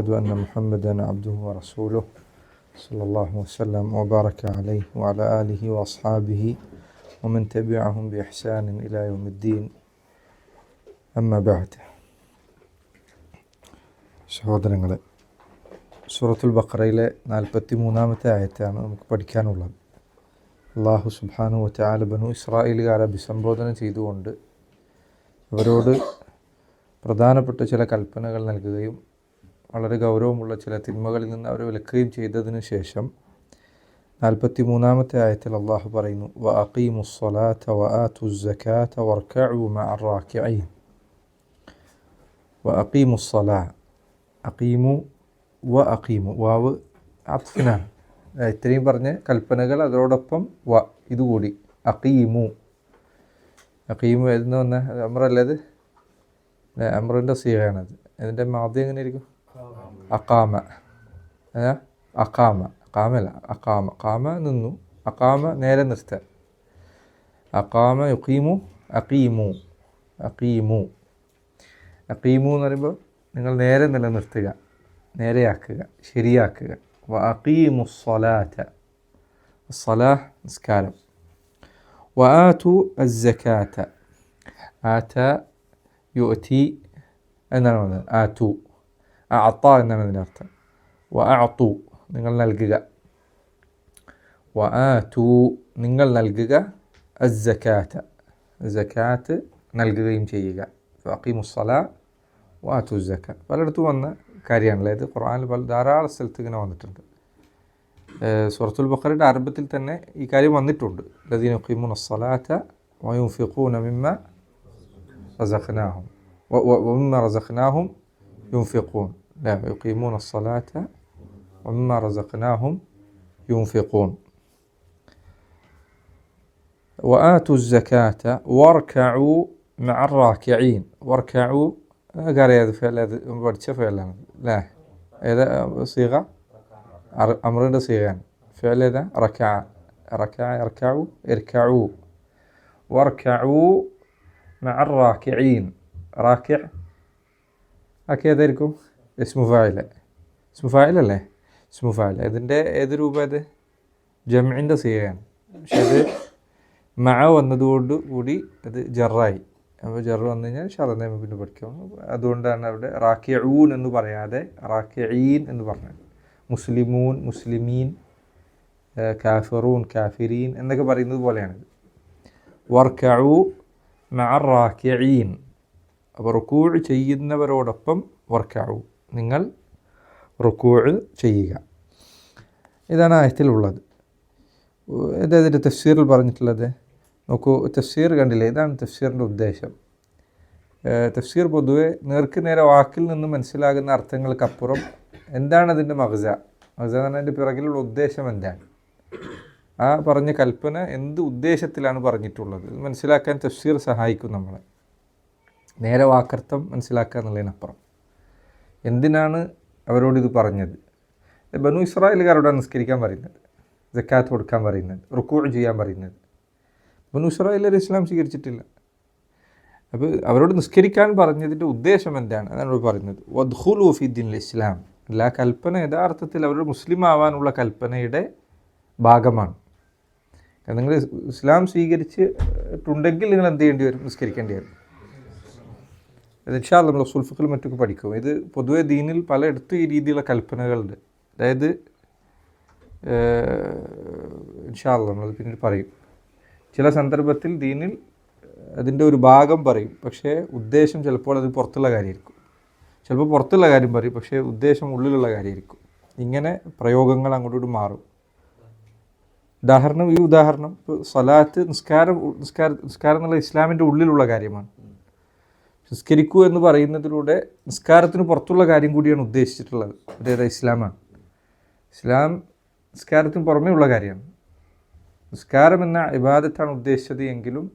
أشهد أن محمدا عبده ورسوله صلى الله وسلم وبارك عليه وعلى آله وأصحابه ومن تبعهم بإحسان إلى يوم الدين أما بعد. സഹോദരങ്ങളെ, സൂറത്തുൽ ബഖറയിലെ 43-ാമത്തെ ആയത്താണ് നമുക്ക് പഠിക്കാനുള്ളത്. അല്ലാഹു സുബ്ഹാനഹു വ തആല ബനു ഇസ്രായേലുകാരെ അഭിസംബോധന ചെയ്തുകൊണ്ട് അവരോട് പ്രധാനപ്പെട്ട ചില കൽപ്പനകൾ നൽകുകയും വളരെ ഗൗരവമുള്ള ചില തിന്മകളിൽ നിന്ന് അവരെ വിലക്കുകയും ചെയ്തതിന് ശേഷം 43-ാമത്തെ ആയത്തിൽ അള്ളാഹു പറയുന്നു, വ അഖീമുസ് സ്വലാത്ത വ ആതുസ് സകാത്ത വർക്കഉ മഅർ റാക്കിഈൻ. വ അഖീമുസ് സ്വലാ, അഖീമു വ അഖീമു, വാവ് അത്ഫിനാണ്. ഇത്രയും പറഞ്ഞ കൽപ്പനകൾ അതോടൊപ്പം വ ഇതുകൂടി അഖീമു. അഖീമു എന്ന് വന്ന അമ്രല്ലത് അമ്രിൻ്റെ സീഗയാണത്. അതിൻ്റെ മാദ്യം എങ്ങനെ ഇരിക്കും? അഖാമ. അഖാമ, അഖാമല്ല, അഖാമ. ഖാമ നിന്നു, അഖാമ നേരെ നിർത്തുക. അഖാമ യുഖീമു, അഖീമു. അഖീമു അഖീമു എന്ന് പറയുമ്പോൾ നിങ്ങൾ നേരെ നിലനിർത്തുക, നേരെയാക്കുക, ശരിയാക്കുക. വ അഖീമുസ് സ്വലാത്ത, സ്വലാഹ് നിസ്കാരം. വ ആതു അസ്സകാത്ത, ആത യുഅതി എന്നാണ് പറയുന്നത്. ആതു അഅത എന്നാണ് അതിൻ്റെ അർത്ഥം. വ അഅതു നിങ്ങൾ നൽകുക, വ ആതു നിങ്ങൾ നൽകുക, അസ്സകാത്ത സകാത്ത് നൽകുകയും ചെയ്യുക. അഖീമുസ് സ്വലാ വ ആതു സകാ പലയിടത്തും വന്ന കാര്യമാണല്ലേ ഇത്. ഖുർആനിൽ ധാരാളം സ്ഥലത്ത് ഇങ്ങനെ വന്നിട്ടുണ്ട്. സൂറത്തുൽ ബഖറയുടെ ആരംഭത്തിൽ തന്നെ ഈ കാര്യം വന്നിട്ടുണ്ട്. ലദീന യുഖീമൂനസ് സ്വലാത്ത വ യുൻഫിഖൂന മിമ്മ റസഖ്നാഹും വമിമ്മ റസഖ്നാഹും യുൻഫിഖൂൻ. لا يقيمون الصلاة ومما رزقناهم ينفقون. وآتوا الزكاة واركعوا مع الراكعين. واركعوا قال هذا فعل فعل لا هذا صيغة أمر صيغة فعل هذا ركع يركعوا اركعوا. واركعوا مع الراكعين. راكع هكذا يركم اسم فاعل. اسم فاعل അല്ലേ? اسم فاعل. ഇതിൻ്റെ ഏത് രൂപം? അത് ജംഇൻ്റെ സിഗയാണ്. പക്ഷെ അത് മഅ വന്നതുകൊണ്ട് കൂടി അത് ജറായി. അപ്പോൾ ജറ് വന്നു കഴിഞ്ഞാൽ ഷറന്നെ പിന്നെ പഠിക്കും. അതുകൊണ്ടാണ് അവിടെ റാക്കിഊൻ എന്ന് പറയാതെ റാക്കിഈൻ എന്ന് പറഞ്ഞത്. മുസ്ലിമൂൻ, മുസ്ലിമീൻ, കാഫിറൂൻ, കാഫിരീൻ എന്നൊക്കെ പറയുന്നത് പോലെയാണിത്. വർക്കഉ മഅർ റാക്കിഈൻ. അപ്പോൾ റുക്കൂ ചെയ്യുന്നവരോടൊപ്പം വർക്കഉ നിങ്ങൾ റുക്കൂ ചെയ്യുക. ഇതാണ് ആയത്തിലുള്ളത്. ഇതിൻ്റെ തഫ്സീറിൽ പറഞ്ഞിട്ടുള്ളത് നോക്കൂ. തഫ്സീർ കണ്ടില്ലേ? ഇതാണ് തഫ്സീറിൻ്റെ ഉദ്ദേശം. തഫ്സീർ പൊതുവെ നേർക്ക് നേരെ വാക്കിൽ നിന്ന് മനസ്സിലാകുന്ന അർത്ഥങ്ങൾക്കപ്പുറം എന്താണ് അതിൻ്റെ മഗ്സ എന്ന് പറഞ്ഞാൽ അതിൻ്റെ പിറകിലുള്ള ഉദ്ദേശം എന്താണ്, ആ പറഞ്ഞ കൽപ്പന എന്ത് ഉദ്ദേശത്തിലാണ് പറഞ്ഞിട്ടുള്ളത് മനസ്സിലാക്കാൻ തഫ്സീർ സഹായിക്കും നമ്മളെ. നേരെ വാക്കർത്ഥം മനസ്സിലാക്കുക എന്നുള്ളതിനപ്പുറം എന്തിനാണ് അവരോടിത് പറഞ്ഞത്. ബനു ഇസ്രായേലുകാരോടാണ് നിസ്കരിക്കാൻ പറയുന്നത്, സക്കാത്ത് കൊടുക്കാൻ പറയുന്നത്, റുക്കൂ ചെയ്യാൻ പറയുന്നത്. ബനു ഇസ്രായേലർ ഇസ്ലാം സ്വീകരിച്ചിട്ടില്ല. അപ്പോൾ അവരോട് നിസ്കരിക്കാൻ പറഞ്ഞതിൻ്റെ ഉദ്ദേശം എന്താണ് അതാണ് അവർ പറയുന്നത്. വദ്ഖുലൂ ഫി ദീനിൽ ഇസ്ലാം. അല്ല, കൽപ്പന യഥാർത്ഥത്തിൽ അവരുടെ മുസ്ലിം ആവാനുള്ള കൽപ്പനയുടെ ഭാഗമാണ്. നിങ്ങൾ ഇസ്ലാം സ്വീകരിച്ചിട്ടുണ്ടെങ്കിൽ നിങ്ങൾ എന്ത് ചെയ്യേണ്ടി വരും? നിസ്കരിക്കേണ്ടി വരും. ഇത് ഇൻഷാ അല്ലാഹ് നമ്മൾ ഉസൂൽ ഫിഖ്ഹിൽ മറ്റൊക്കെ പഠിക്കും. ഇത് പൊതുവെ ദീനിൽ പലയിടത്തും ഈ രീതിയിലുള്ള കൽപ്പനകളുണ്ട്. അതായത് ഇൻഷാ അല്ലാഹ് നമ്മളത് പിന്നീട് പറയും. ചില സന്ദർഭത്തിൽ ദീനിൽ അതിൻ്റെ ഒരു ഭാഗം പറയും, പക്ഷേ ഉദ്ദേശം ചിലപ്പോൾ അത് പുറത്തുള്ള കാര്യമായിരിക്കും. ചിലപ്പോൾ പുറത്തുള്ള കാര്യം പറയും, പക്ഷേ ഉദ്ദേശം ഉള്ളിലുള്ള കാര്യമായിരിക്കും. ഇങ്ങനെ പ്രയോഗങ്ങൾ അങ്ങോട്ടും മാറും. ഈ ഉദാഹരണം ഇപ്പോൾ സ്വലാത്ത് നിസ്കാരം എന്നുള്ള ഇസ്ലാമിൻ്റെ ഉള്ളിലുള്ള കാര്യമാണ്. നിസ്കരിക്കൂ എന്ന് പറയുന്നതിലൂടെ നിസ്കാരത്തിന് പുറത്തുള്ള കാര്യം കൂടിയാണ് ഉദ്ദേശിച്ചിട്ടുള്ളത്. അതായത് ഇസ്ലാമാണ്. ഇസ്ലാം നിസ്കാരത്തിന് പുറമേ ഉള്ള കാര്യമാണ്. നിസ്കാരം എന്ന ഇബാദത്താണ് ഉദ്ദേശിച്ചത് എങ്കിലും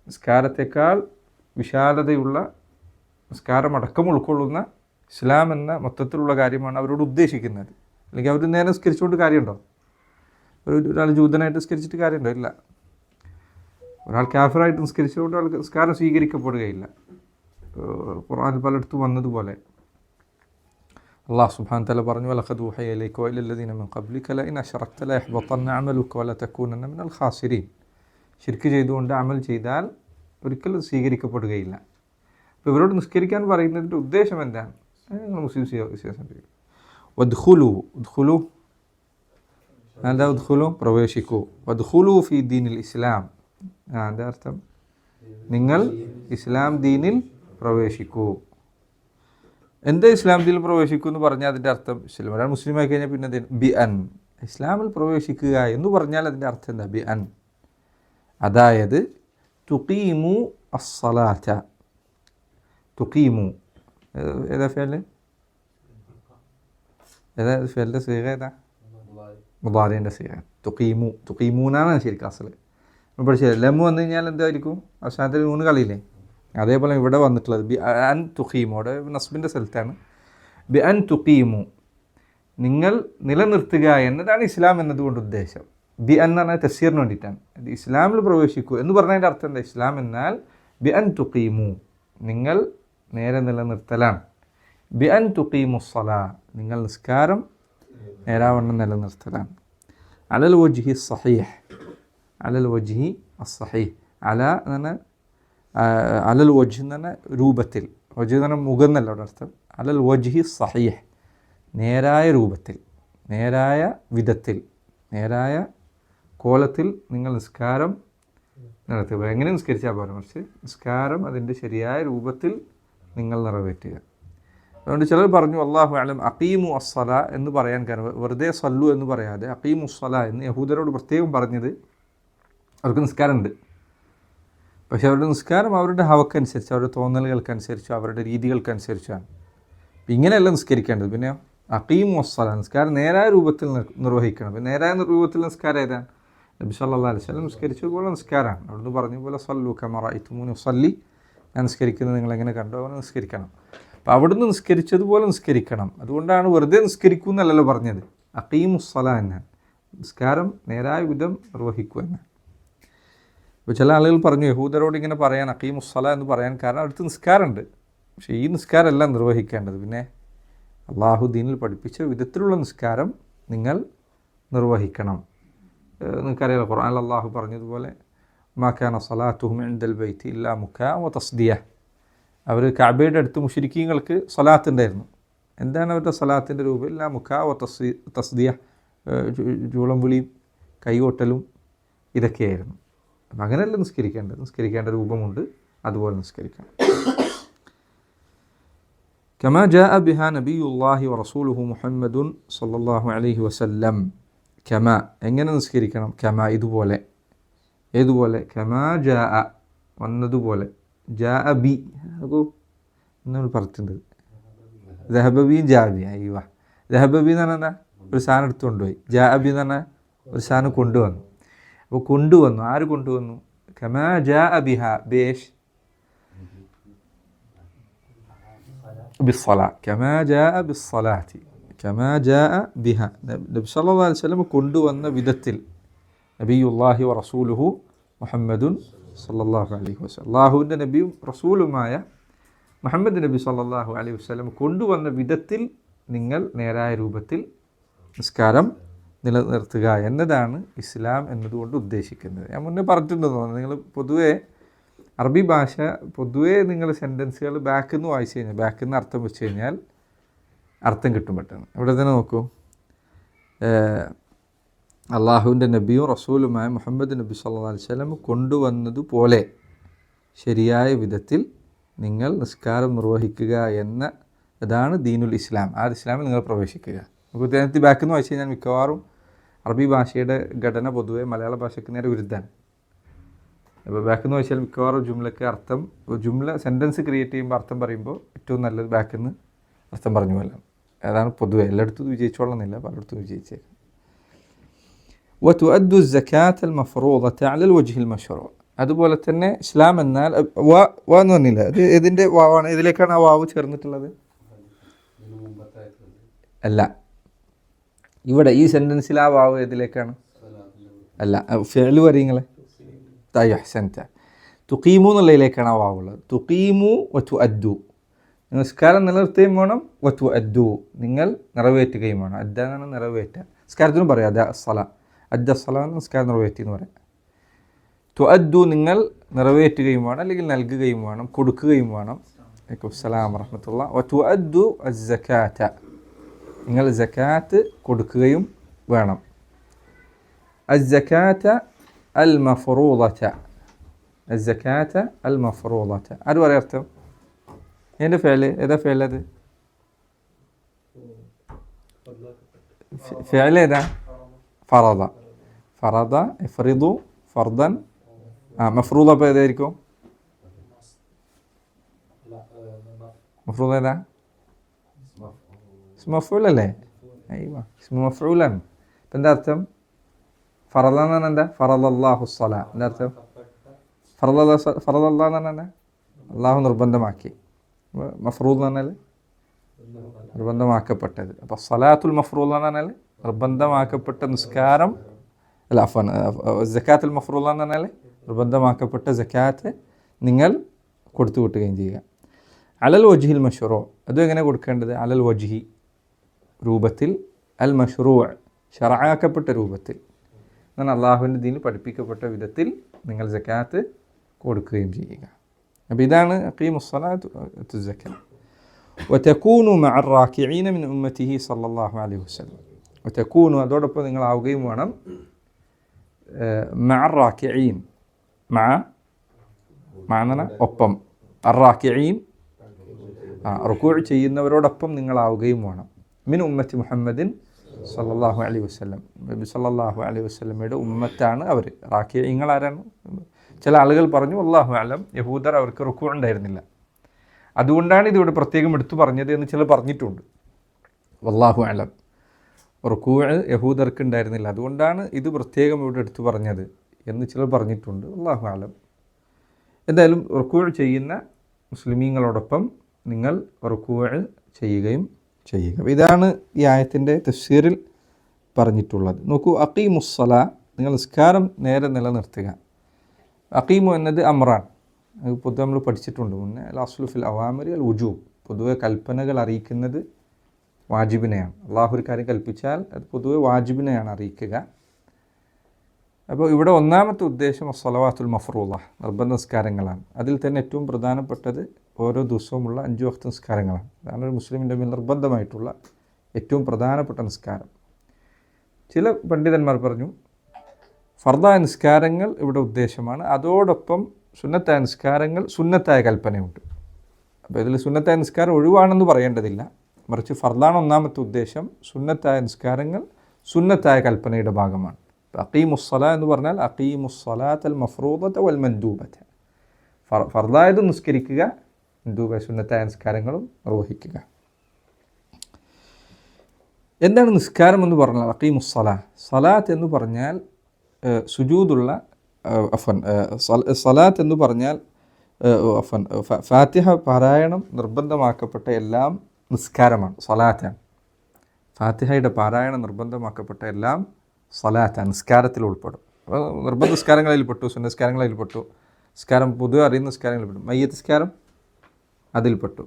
നിസ്കാരത്തെക്കാൾ വിശാലതയുള്ള നിസ്കാരം അടക്കം ഉൾക്കൊള്ളുന്ന ഇസ്ലാം എന്ന മൊത്തത്തിലുള്ള കാര്യമാണ് അവരോട് ഉദ്ദേശിക്കുന്നത്. അല്ലെങ്കിൽ അവർ നേരെ നിസ്കരിച്ചുകൊണ്ട് കാര്യമുണ്ടോ? ഒരാൾ ജൂതനായിട്ട് നിസ്കരിച്ചിട്ട് കാര്യമുണ്ടോ? ഇല്ല. ഒരാൾ കാഫിറായിട്ട് നിസ്കരിച്ചുകൊണ്ട് ആൾക്ക് നിസ്കാരം സ്വീകരിക്കപ്പെടുകയില്ല. ഖുർആനിൽ പലയിടത്തും വന്നതുപോലെ അല്ലാഹു സുബ്ഹാനഹു വതആല പറഞ്ഞു വലഖദ് ഊഹിയ ഇലൈക വഇലല്ലദീന മിൻ ഖബ്ലിക ലഇൻ അശ്റക്ത ലയഹ്ബതന്ന അമലുക വലതകൂനന്ന മിനൽ ഖാസിരീൻ. ശിർക്ക് ചെയ്തുകൊണ്ട് അമൽ ചെയ്താൽ ഒരിക്കലും സ്വീകരിക്കപ്പെടുകയില്ല. അപ്പോൾ ഇവരോട് നിസ്കരിക്കാൻ പറയുന്നതിൻ്റെ ഉദ്ദേശം എന്താണ്? നിങ്ങൾ മുസ്ലിം വിശ്വാസം വദ്ഖുലു ഉദ്ഖുലു എന്താ ഉദ്ഖുലു പ്രവേശിക്കൂ, വദ്ഖുലു ഫി ദീനിൽ ഇസ്ലാം എന്താ അർത്ഥം? നിങ്ങൾ ഇസ്ലാം ദീനിൽ പ്രവേശിക്കൂ. എന്താ ഇസ്ലാം ദീനിൽ പ്രവേശിക്കൂ എന്ന് പറഞ്ഞാൽ അതിൻ്റെ അർത്ഥം ഇസ്ലാം ഒരാൾ മുസ്ലിം ആയി കഴിഞ്ഞാൽ പിന്നെ ബി അൻ ഇസ്ലാമിൽ പ്രവേശിക്കുക എന്ന് പറഞ്ഞാൽ അതിൻ്റെ അർത്ഥം എന്താ? ബി അൻ, അതായത് തുഖീമു അസ്സലാത്ത. തുഖീമു ഏതാ ഫേല്? ഏതാ ഫേലിൻ്റെ സീഗ? ഏതാ? മുദാരിൻ്റെ സീഗ. തുഖീമു തുഖീമൂന്നാണ് ശരിക്കും അസൽ. പഠിച്ചില്ല. ലമ്മു വന്നു കഴിഞ്ഞാൽ എന്തായിരിക്കും? അവസാനത്തിൽ 3 കളിയില്ലേ? അതേപോലെ ഇവിടെ വന്നിട്ടുള്ളത് ബി അൻ തുഖീമു. അവിടെ നസ്ബിൻ്റെ സ്ഥലത്താണ്. ബി അൻ തുഖീമു, നിങ്ങൾ നിലനിർത്തുക എന്നതാണ് ഇസ്ലാം എന്നതുകൊണ്ട് ഉദ്ദേശം. ബി അൻ എന്ന് പറഞ്ഞാൽ തഫ്സീറിന് വേണ്ടിയിട്ടാണ്. ഇസ്ലാമിൽ പ്രവേശിക്കൂ എന്ന് പറഞ്ഞതിൻ്റെ അർത്ഥം എന്താ? ഇസ്ലാം എന്നാൽ ബി അൻ തുഖീമു, നിങ്ങൾ നേരെ നിലനിർത്തലാണ്. ബി അൻ തുഖീമു സ്വലാ, നിങ്ങൾ നിസ്കാരം നേരാവണ്ണം നിലനിർത്തലാണ്. അലൽ വജ്ഹി സഹീഹ്, അലൽ വജ്ഹി അസ്സഹീഹ്. അല എന്ന് പറഞ്ഞാൽ അലൽ വജ്ഹ് എന്ന് പറഞ്ഞാൽ രൂപത്തിൽ, വജ്ഹ് എന്ന് പറഞ്ഞാൽ മുഖം എന്നല്ല അവിടെ അർത്ഥം. അലൽ വജ്ഹി സഹീഹ്, നേരായ രൂപത്തിൽ, നേരായ വിധത്തിൽ, നേരായ കോലത്തിൽ നിങ്ങൾ നിസ്കാരം നടത്തുക. എങ്ങനെ നിസ്കരിച്ചാൽ പോലും മറിച്ച് നിസ്കാരം അതിൻ്റെ ശരിയായ രൂപത്തിൽ നിങ്ങൾ നിറവേറ്റുക. അതുകൊണ്ട് ചിലർ പറഞ്ഞു അല്ലാഹു അലം അഖീമു അസ്സല എന്ന് പറയാൻ കാരണം വെറുതെ സല്ലു എന്ന് പറയാതെ അഖീമു അസ്സല എന്ന് യഹൂദരോട് പ്രത്യേകം പറഞ്ഞത് അവർക്ക് നിസ്കാരമുണ്ട്. പക്ഷേ അവരുടെ നിസ്കാരം അവരുടെ ഹവക്കനുസരിച്ച്, അവരുടെ തോന്നലുകൾക്കനുസരിച്ച്, അവരുടെ രീതികൾക്കനുസരിച്ചാണ്. ഇങ്ങനെയല്ല നിസ്കരിക്കേണ്ടത്. പിന്നെ അഖീമു അസ്സല, നിസ്കാരം നേരായ രൂപത്തിൽ നിർവഹിക്കണം. പിന്നെ നേരായ രൂപത്തിൽ നിസ്കാരം ഏതാണ്? നബി സല്ലല്ലാഹു അലൈഹി വസല്ലം നിസ്കരിച്ചതുപോലെ നിസ്കാരമാണ്. അവിടുന്ന് പറഞ്ഞ പോലെ സല്ലു കമാ റഅയ്തുമൂനി ഉസല്ലി, ഞാൻ നിസ്കരിക്കുന്നത് നിങ്ങളെങ്ങനെ കണ്ടോ അങ്ങനെ നിസ്കരിക്കണം. അപ്പോൾ അവിടുന്ന് നിസ്കരിച്ചതുപോലെ നിസ്കരിക്കണം. അതുകൊണ്ടാണ് വെറുതെ നിസ്കരിക്കൂ എന്നല്ലല്ലോ പറഞ്ഞത്, അഖീമു അസ്സല എന്നാണ്. നിസ്കാരം നേരായ വിധം നിർവഹിക്കുക എന്നാണ്. ഇപ്പോൾ ചില ആളുകൾ പറഞ്ഞു യഹൂദരോട് ഇങ്ങനെ പറയാൻ അഖീമു അസ്സല എന്ന് പറയാൻ കാരണം അടുത്ത് നിസ്കാരമുണ്ട്, പക്ഷേ ഈ നിസ്കാരമല്ല നിർവഹിക്കേണ്ടത്. പിന്നെ അള്ളാഹു ദീനിൽ പഠിപ്പിച്ച വിധത്തിലുള്ള നിസ്കാരം നിങ്ങൾ നിർവഹിക്കണം. നിങ്ങൾക്കറിയാലോ ഖുർആനിൽ അള്ളാഹു പറഞ്ഞതുപോലെ മാ കാന സ്വലാത്തുഹും ഇൻദൽ ബൈത്തി ഇല്ലാ മുക്കാ വ തസ്ദിയ. അവർ കഅബയുടെ അടുത്ത് മുശ്രിക്കീങ്ങൾക്ക് സ്വലാത്ത് ഉണ്ടായിരുന്നു. എന്താണ് അവരുടെ സ്വലാത്തിൻ്റെ രൂപം? ഇല്ലാ മുക്കാ വ തസ്ദിയ, ചൂളം വിളിയും കൈകൊട്ടലും ഇതൊക്കെയായിരുന്നു. അപ്പം അങ്ങനെയല്ല നിസ്കരിക്കേണ്ടത്. നിസ്കരിക്കേണ്ട രൂപമുണ്ട്, അതുപോലെ നിസ്കരിക്കണം. കമാ ജാഅ ബിഹാ നബിയുല്ലാഹി വറസൂലുഹു മുഹമ്മദുൻ സല്ലല്ലാഹു അലൈഹി വസല്ലം. കമാ എങ്ങനെ നിസ്കരിക്കണം? കമാ ഇതുപോലെ. ഏതുപോലെ? കമാ ജാഅ വന്നതുപോലെ. ജാഅ ബി നോക്കൂ നമ്മൾ പറഞ്ഞിട്ടുണ്ട്. ദഹബബിയും ജാബി. അയ്യോ, ദഹബബി എന്ന് പറഞ്ഞാൽ എന്താ? ഒരു സാധനം എടുത്ത് കൊണ്ടുപോയി. ജാഅബി എന്ന് പറഞ്ഞാൽ ഒരു സാധനം കൊണ്ടുവന്നു. അപ്പോൾ കൊണ്ടുവന്നു. ആര് കൊണ്ടുവന്നു? കമാ ജാഅ ബിഹ ബേഷ് ബിസ്സലാ, കമാ ജാഅ ബിസ്സലാത്തി, കമാ ജാഅ ബിഹ. നബി സല്ലല്ലാഹു അലൈഹി വസല്ലം കൊണ്ടുവന്ന വിധത്തിൽ. നബിയുല്ലാഹി വ റസൂലുഹു മുഹമ്മദുൻ സല്ലല്ലാഹു അലൈഹി വസല്ലം, അല്ലാഹുവിൻ്റെ നബിയും റസൂലുമായ മുഹമ്മദ് നബി സല്ലല്ലാഹു അലൈഹി വസല്ലം കൊണ്ടുവന്ന വിധത്തിൽ നിങ്ങൾ നേരായ രൂപത്തിൽ നിസ്കാരം നിലനിർത്തുക എന്നതാണ് ഇസ്ലാം എന്നതുകൊണ്ട് ഉദ്ദേശിക്കുന്നത്. ഞാൻ മുന്നേ പറഞ്ഞിട്ടുണ്ടെന്ന് തോന്നുന്നു. നിങ്ങൾ പൊതുവേ അറബി ഭാഷ പൊതുവേ നിങ്ങൾ സെൻറ്റൻസുകൾ ബാക്കിൽ നിന്ന് വായിച്ചു കഴിഞ്ഞാൽ, ബാക്കിൽ നിന്ന് അർത്ഥം വെച്ച് കഴിഞ്ഞാൽ അർത്ഥം കിട്ടും പെട്ടെന്ന്. ഇവിടെ തന്നെ നോക്കൂ, അള്ളാഹുവിൻ്റെ നബിയും റസൂലുമായ മുഹമ്മദ് നബി സല്ലല്ലാഹു അലൈഹി വസല്ലം കൊണ്ടുവന്നതുപോലെ ശരിയായ വിധത്തിൽ നിങ്ങൾ നിസ്കാരം നിർവഹിക്കുക എന്ന ഇതാണ് ദീനുൽ ഇസ്ലാം. ആ ഇസ്ലാമിൽ നിങ്ങൾ പ്രവേശിക്കുക. നമുക്ക് ഉദാഹരണത്തിൽ ബാക്കിൽ നിന്ന് വായിച്ചു കഴിഞ്ഞാൽ മിക്കവാറും അറബി ഭാഷയുടെ ഘടന പൊതുവെ മലയാള ഭാഷയ്ക്ക് നേരെ വിരുദ്ധമാണ്. അപ്പോൾ ബാക്കിൽ നിന്ന് വായിച്ചാൽ മിക്കവാറും ജുംലക്ക് അർത്ഥം, ജുംല സെൻറ്റൻസ് ക്രിയേറ്റ് ചെയ്യുമ്പോൾ അർത്ഥം പറയുമ്പോൾ ഏറ്റവും നല്ലത് ബാക്കിൽ നിന്ന് അർത്ഥം പറഞ്ഞു പോലെ. അതാണ് പൊതുവെ. എല്ലായിടത്തും വിജയിച്ചോളന്നില്ല, പലയിടത്തും വിജയിച്ചേക്കാം. وتؤدوا الزكاة المفروضة على الوجه المشروع. അതുപോലെ തന്നെ ഇസ്ലാം എന്നാൽ വാ എന്ന് പറഞ്ഞില്ല, അത് ഇതിൻ്റെ വാവാണ്. ഇതിലേക്കാണ് ആ വാവ് ചേർന്നിട്ടുള്ളത് അല്ല. ഇവിടെ ഈ സെൻറ്റൻസിൽ ആ വാവ് ഏതിലേക്കാണ്? അല്ല, ഫിഅ്ൽ വരീങ്ങളെ തയ്യഹ്സൻത തുഖീമു എന്നുള്ളതിലേക്കാണ് ആ വാവുള്ളത്. തുഖീമു വ തുഅദ്ദു, നിസ്കാരം നിലനിർത്തുകയും വേണം, വത്തു അദ്ദു നിങ്ങൾ നിറവേറ്റുകയും വേണം. അദ്ദാന്നാണ് നിറവേറ്റുക. നിസ്കാരത്തിനും പറയാം അദ്ദ സല, അദ്ദ സല നിസ്കാരം നിറവേറ്റി എന്ന് പറയാം. തു അദ്ദു നിങ്ങൾ നിറവേറ്റുകയും വേണം, അല്ലെങ്കിൽ നൽകുകയും വേണം, കൊടുക്കുകയും വേണം. വലൈക്കും അസ്സലാം വറഹ്മത്തുള്ളാഹി. വത്തു അദ്ദു അസ്സകാത നിങ്ങൾ സകാത്ത് കൊടുക്കുകയും വേണം. അസ്സകാത അൽ മഫ്റൂളത, അസ്സകാത അൽ മഫ്റൂളത ആര് പറയാം അർത്ഥം? എൻ്റെ ഫേല് ഏതാ ഫേല്? അത് ഫേല് ഏതാ? ഫറദ. ഫറദ ഇഫ്രിദു ഫർദൻ. മഫ്റൂള അപ്പോൾ ഏതായിരിക്കും? മഫ്റൂള ഏതാ? മഫ്ഊൽ അല്ലേ? മഫ്ഊലാണ്. ഇപ്പം എന്താ അർത്ഥം? ഫറദ എന്ന് പറഞ്ഞാൽ എന്താ? ഫറദല്ലാഹു സ്വലാ. എന്താ അർത്ഥം? ഫറദല്ലാഹ് എന്ന് പറഞ്ഞാൽ അള്ളാഹു നിർബന്ധമാക്കി. മഫ്റൂദ് എന്ന് പറഞ്ഞാൽ നിർബന്ധമാക്കപ്പെട്ടത്. അപ്പോൾ സലാത്തുൽ മഫ്റൂദ് എന്ന് പറഞ്ഞാൽ നിർബന്ധമാക്കപ്പെട്ട നിസ്കാരം. അല്ല അഫൻ സക്കാത്തുൽ മഫ്റൂദ് എന്ന് പറഞ്ഞാൽ നിർബന്ധമാക്കപ്പെട്ട സക്കാത്ത് നിങ്ങൾ കൊടുത്തു വിട്ടുകയും ചെയ്യുക. അലൽ വജ്ഹിൽ മഷ്റൂ, അതും എങ്ങനെ കൊടുക്കേണ്ടത്? അലൽ വജ്ഹി രൂപത്തിൽ, അൽ മഷ്റൂ ശറഅാക്കപ്പെട്ട രൂപത്തിൽ, എന്നാൽ അള്ളാഹുവിൻ്റെ ദീനിൽ പഠിപ്പിക്കപ്പെട്ട വിധത്തിൽ നിങ്ങൾ സക്കാത്ത് കൊടുക്കുകയും ചെയ്യുക. അപ്പോൾ ഇതാണ് അഖീമുസ് സ്വലാത്ത് വഅതു സക്കാത്ത്. വതകൂനു മഅർ റാക്കിഈന മിൻ ഉമ്മത്തിഹി സല്ലല്ലാഹു അലൈഹി വസല്ലം. വതകൂനു അതോടൊപ്പം നിങ്ങളാവുകയും വേണം മഅർ റാക്കിഈൻ, മഅ ഒപ്പം, അർ-റാക്കിഈൻ റുകൂഅ് ചെയ്യുന്നവരോടൊപ്പം നിങ്ങളാവുകയും വേണം. മിൻ ഉമ്മത്തി മുഹമ്മദിൻ സല്ലല്ലാഹു അലൈഹി വസല്ലം. നബി സല്ലല്ലാഹു അലൈഹി വസല്ലമയുടെ ഉമ്മത്താണ് അവർ. റാക്കിഈങ്ങൾ ആരാണ്? ചില ആളുകൾ പറഞ്ഞു വല്ലാഹു അലം, യഹൂദർ അവർക്ക് റുക്കൂ ഉണ്ടായിരുന്നില്ല, അതുകൊണ്ടാണ് ഇതിവിടെ പ്രത്യേകം എടുത്തു പറഞ്ഞത് എന്ന് ചിലർ പറഞ്ഞിട്ടുണ്ട്. വല്ലാഹു അലം, റുക്കൂ യഹൂദർക്ക് ഉണ്ടായിരുന്നില്ല, അതുകൊണ്ടാണ് ഇത് പ്രത്യേകം ഇവിടെ എടുത്തു പറഞ്ഞത് എന്ന് ചിലർ പറഞ്ഞിട്ടുണ്ട്. വല്ലാഹു അലം. എന്തായാലും റുക്കൂ ചെയ്യുന്ന മുസ്ലിമീങ്ങളോടൊപ്പം നിങ്ങൾ റുക്കൂ ചെയ്യുകയും ചെയ്യുക. ഇതാണ് ഈ ആയത്തിൻ്റെ തഫ്സീറിൽ പറഞ്ഞിട്ടുള്ളത്. നോക്കൂ, അഖീമുസ്സലാ നിങ്ങൾ നിസ്കാരം നേരെ നിലനിർത്തുക. അഖീമു എന്നത് അമ്രാൻ, അത് പൊതുവെ നമ്മൾ പഠിച്ചിട്ടുണ്ട് മുന്നേ. അൽ അസ്ലു ഫിൽ അവാമിരി അൽ വുജൂബ്, പൊതുവെ കൽപ്പനകൾ അറിയിക്കുന്നത് വാജിബിനെയാണ്. അള്ളാഹു ഒരു കാര്യം കൽപ്പിച്ചാൽ അത് പൊതുവെ വാജിബിനെയാണ് അറിയിക്കുക. അപ്പോൾ ഇവിടെ ഒന്നാമത്തെ ഉദ്ദേശം സ്വലവാത്തുൽ മഫ്റൂള, നിർബന്ധ നിസ്കാരങ്ങളാണ്. അതിൽ തന്നെ ഏറ്റവും പ്രധാനപ്പെട്ടത് ഓരോ ദിവസവുമുള്ള 5 വഖ്ത് നിസ്കാരങ്ങളാണ്. അതാണ് ഒരു മുസ്ലിമിൻ്റെ മേൽ നിർബന്ധമായിട്ടുള്ള ഏറ്റവും പ്രധാനപ്പെട്ട നിസ്കാരം. ചില പണ്ഡിതന്മാർ പറഞ്ഞു ഫർദായ നിസ്കാരങ്ങൾ ഇവിടെ ഉദ്ദേശമാണ്, അതോടൊപ്പം സുന്നത്തായ നിസ്കാരങ്ങൾ, സുന്നത്തായ കൽപ്പനയുണ്ട്. അപ്പോൾ ഇതിൽ സുന്നത്തായ നിസ്കാരം ഒഴിവാണെന്ന് പറയേണ്ടതില്ല, മറിച്ച് ഫർദാണ് ഒന്നാമത്തെ ഉദ്ദേശം, സുന്നത്തായ നിസ്കാരങ്ങൾ സുന്നത്തായ കൽപ്പനയുടെ ഭാഗമാണ്. അഖീമുസ്സലാ എന്ന് പറഞ്ഞാൽ അഖീമുസ്സലാത്തൽ മഫ്റൂദത വൽ മൻദൂബത, ഫർദായത് നിസ്കരിക്കുക, മൻദൂബ സുന്നത്തായ നിസ്കാരങ്ങളും നിർവഹിക്കുക. എന്താണ് നിസ്കാരം എന്ന് പറഞ്ഞാൽ? അഖീമുസ്സലാ, സലാത്ത് എന്ന് പറഞ്ഞാൽ സുജൂദുള്ള സലാത്ത് എന്ന് പറഞ്ഞാൽ ഫാത്തിഹ പാരായണം നിർബന്ധമാക്കപ്പെട്ട എല്ലാം നിസ്കാരമാണ്, സലാത്താണ്. ഫാത്തിഹയുടെ പാരായണം നിർബന്ധമാക്കപ്പെട്ട എല്ലാം സലാത്താണ്, നിസ്കാരത്തിൽ ഉൾപ്പെടും. അപ്പോൾ നിർബന്ധ നിസ്കാരങ്ങളിൽപ്പെട്ടു, സുന്നസ്കാരങ്ങളിൽപ്പെട്ടു, നിസ്കാരം പൊതുവെ അറിയുന്ന നിസ്കാരങ്ങളിൽപ്പെട്ടു, മയ്യത്ത് നിസ്കാരം അതിൽപ്പെട്ടു.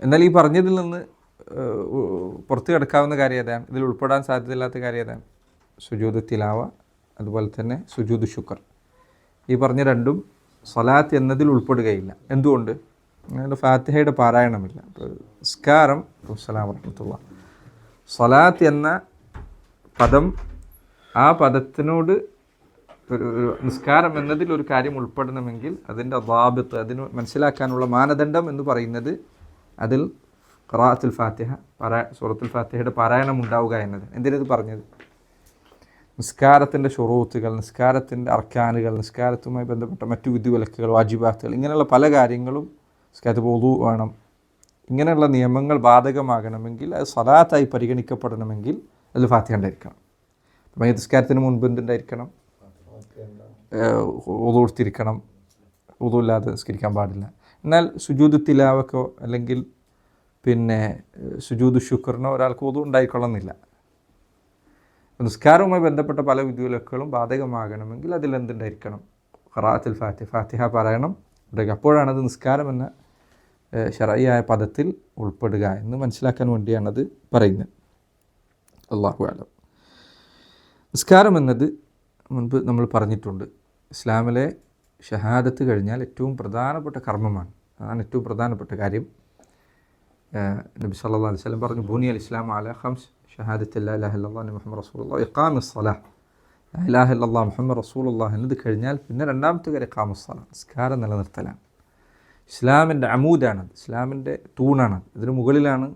എന്നാൽ ഈ പറഞ്ഞതിൽ നിന്ന് പുറത്തു കിടക്കാവുന്ന കാര്യം ഏതാണ്? ഇതിൽ ഉൾപ്പെടാൻ സാധ്യതയില്ലാത്ത കാര്യം ഏതാണ്? സുജൂദ് തിലാവ, അതുപോലെ തന്നെ സുജൂദ് ശുക്ർ. ഈ പറഞ്ഞ രണ്ടും സ്വലാത്ത് എന്നതിൽ ഉൾപ്പെടുകയില്ല. എന്തുകൊണ്ട്? അങ്ങനെ ഫാത്തിഹയുടെ പാരായണമില്ല. നിസ്കാരം, അസ്സലാമു വറഹ്മത്തുള്ളാഹി, സ്വലാത്ത് എന്ന പദം, ആ പദത്തിനോട് ഒരു നിസ്കാരം എന്നതിൽ ഒരു കാര്യം ഉൾപ്പെടണമെങ്കിൽ അതിൻ്റെ ളാബിത്ത്, അതിന് മനസ്സിലാക്കാനുള്ള മാനദണ്ഡം എന്ന് പറയുന്നത് അതിൽ ഖിറാഅത്തുൽ ഫാത്തിഹ, സൂറത്തുൽ ഫാത്തിഹയുടെ പാരായണം ഉണ്ടാവുക എന്നത്. എന്തിനത് പറഞ്ഞത്? നിസ്കാരത്തിൻ്റെ ഷുറൂത്തുകൾ, നിസ്കാരത്തിൻ്റെ അർക്കാനുകൾ, നിസ്കാരത്തുമായി ബന്ധപ്പെട്ട മറ്റു വിധിവിലക്കുകൾ, വാജിബാത്തുകൾ, ഇങ്ങനെയുള്ള പല കാര്യങ്ങളും, നിസ്കാരത്തിൽ വുളൂ വേണം, ഇങ്ങനെയുള്ള നിയമങ്ങൾ ബാധകമാകണമെങ്കിൽ, അത് സലാത്തായി പരിഗണിക്കപ്പെടണമെങ്കിൽ അതിൽ ഫാത്തിഹ ഉണ്ടായിരിക്കണം. മയ്യത്ത് നിസ്കാരത്തിന് മുൻപ് എന്തുണ്ടായിരിക്കണം? വുളൂ എടുത്തിരിക്കണം, വുളൂ ഇല്ലാതെ നിസ്കരിക്കാൻ പാടില്ല. എന്നാൽ സുജൂദ് തിലാവക്കോ അല്ലെങ്കിൽ പിന്നെ സുജൂദ് ശുക്റിനോ ഒരാൾക്ക് വുളൂ ഉണ്ടായിക്കൊള്ളുന്നില്ല. നിസ്കാരവുമായി ബന്ധപ്പെട്ട പല വിധിവിലക്കുകളും ബാധകമാകണമെങ്കിൽ അതിലെന്തുണ്ടായിരിക്കണം? ഖിറാഅത്തുൽ ഫാത്തിഹ, ഫാത്തിഹ പാരായണം ഉണ്ടായിരിക്കും. അപ്പോഴാണ് അത് നിസ്കാരം എന്ന ശർഈയായ പദത്തിൽ ഉൾപ്പെടുക എന്ന് മനസ്സിലാക്കാൻ വേണ്ടിയാണത് പറയുന്നത്. അല്ലാഹു അഅലം. നിസ്കാരം എന്നത് മുൻപ് നമ്മൾ പറഞ്ഞിട്ടുണ്ട്, ഇസ്ലാമിലെ ഷഹാദത്ത് കഴിഞ്ഞാൽ ഏറ്റവും പ്രധാനപ്പെട്ട കർമ്മമാണ്. അതാണ് ഏറ്റവും പ്രധാനപ്പെട്ട കാര്യം. നബി സല്ലല്ലാഹു അലൈഹി വസല്ലം പറഞ്ഞു, ബുനിയൽ ഇസ്ലാം അലാ ഖംസ് ഷഹാദത്ത് ലാ ഇലാഹ ഇല്ലല്ലാഹ് മുഹമ്മദ് റസൂലുള്ളാഹ് ഇഖാമിസ് സ്വലാഹ്. ലാ ഇലാഹ ഇല്ലല്ലാഹ് മുഹമ്മദ് റസൂലുള്ളാഹ് എന്നത് കഴിഞ്ഞാൽ പിന്നെ രണ്ടാമത്തെ കാര്യം ഇഖാമിസ് സ്വലാഹ്, നിസ്കാരം നിലനിർത്തലാണ്. ഇസ്ലാമിൻ്റെ അമൂദാണത്, ഇസ്ലാമിൻ്റെ തൂണാണ്. ഇതിന് മുകളിലാണ്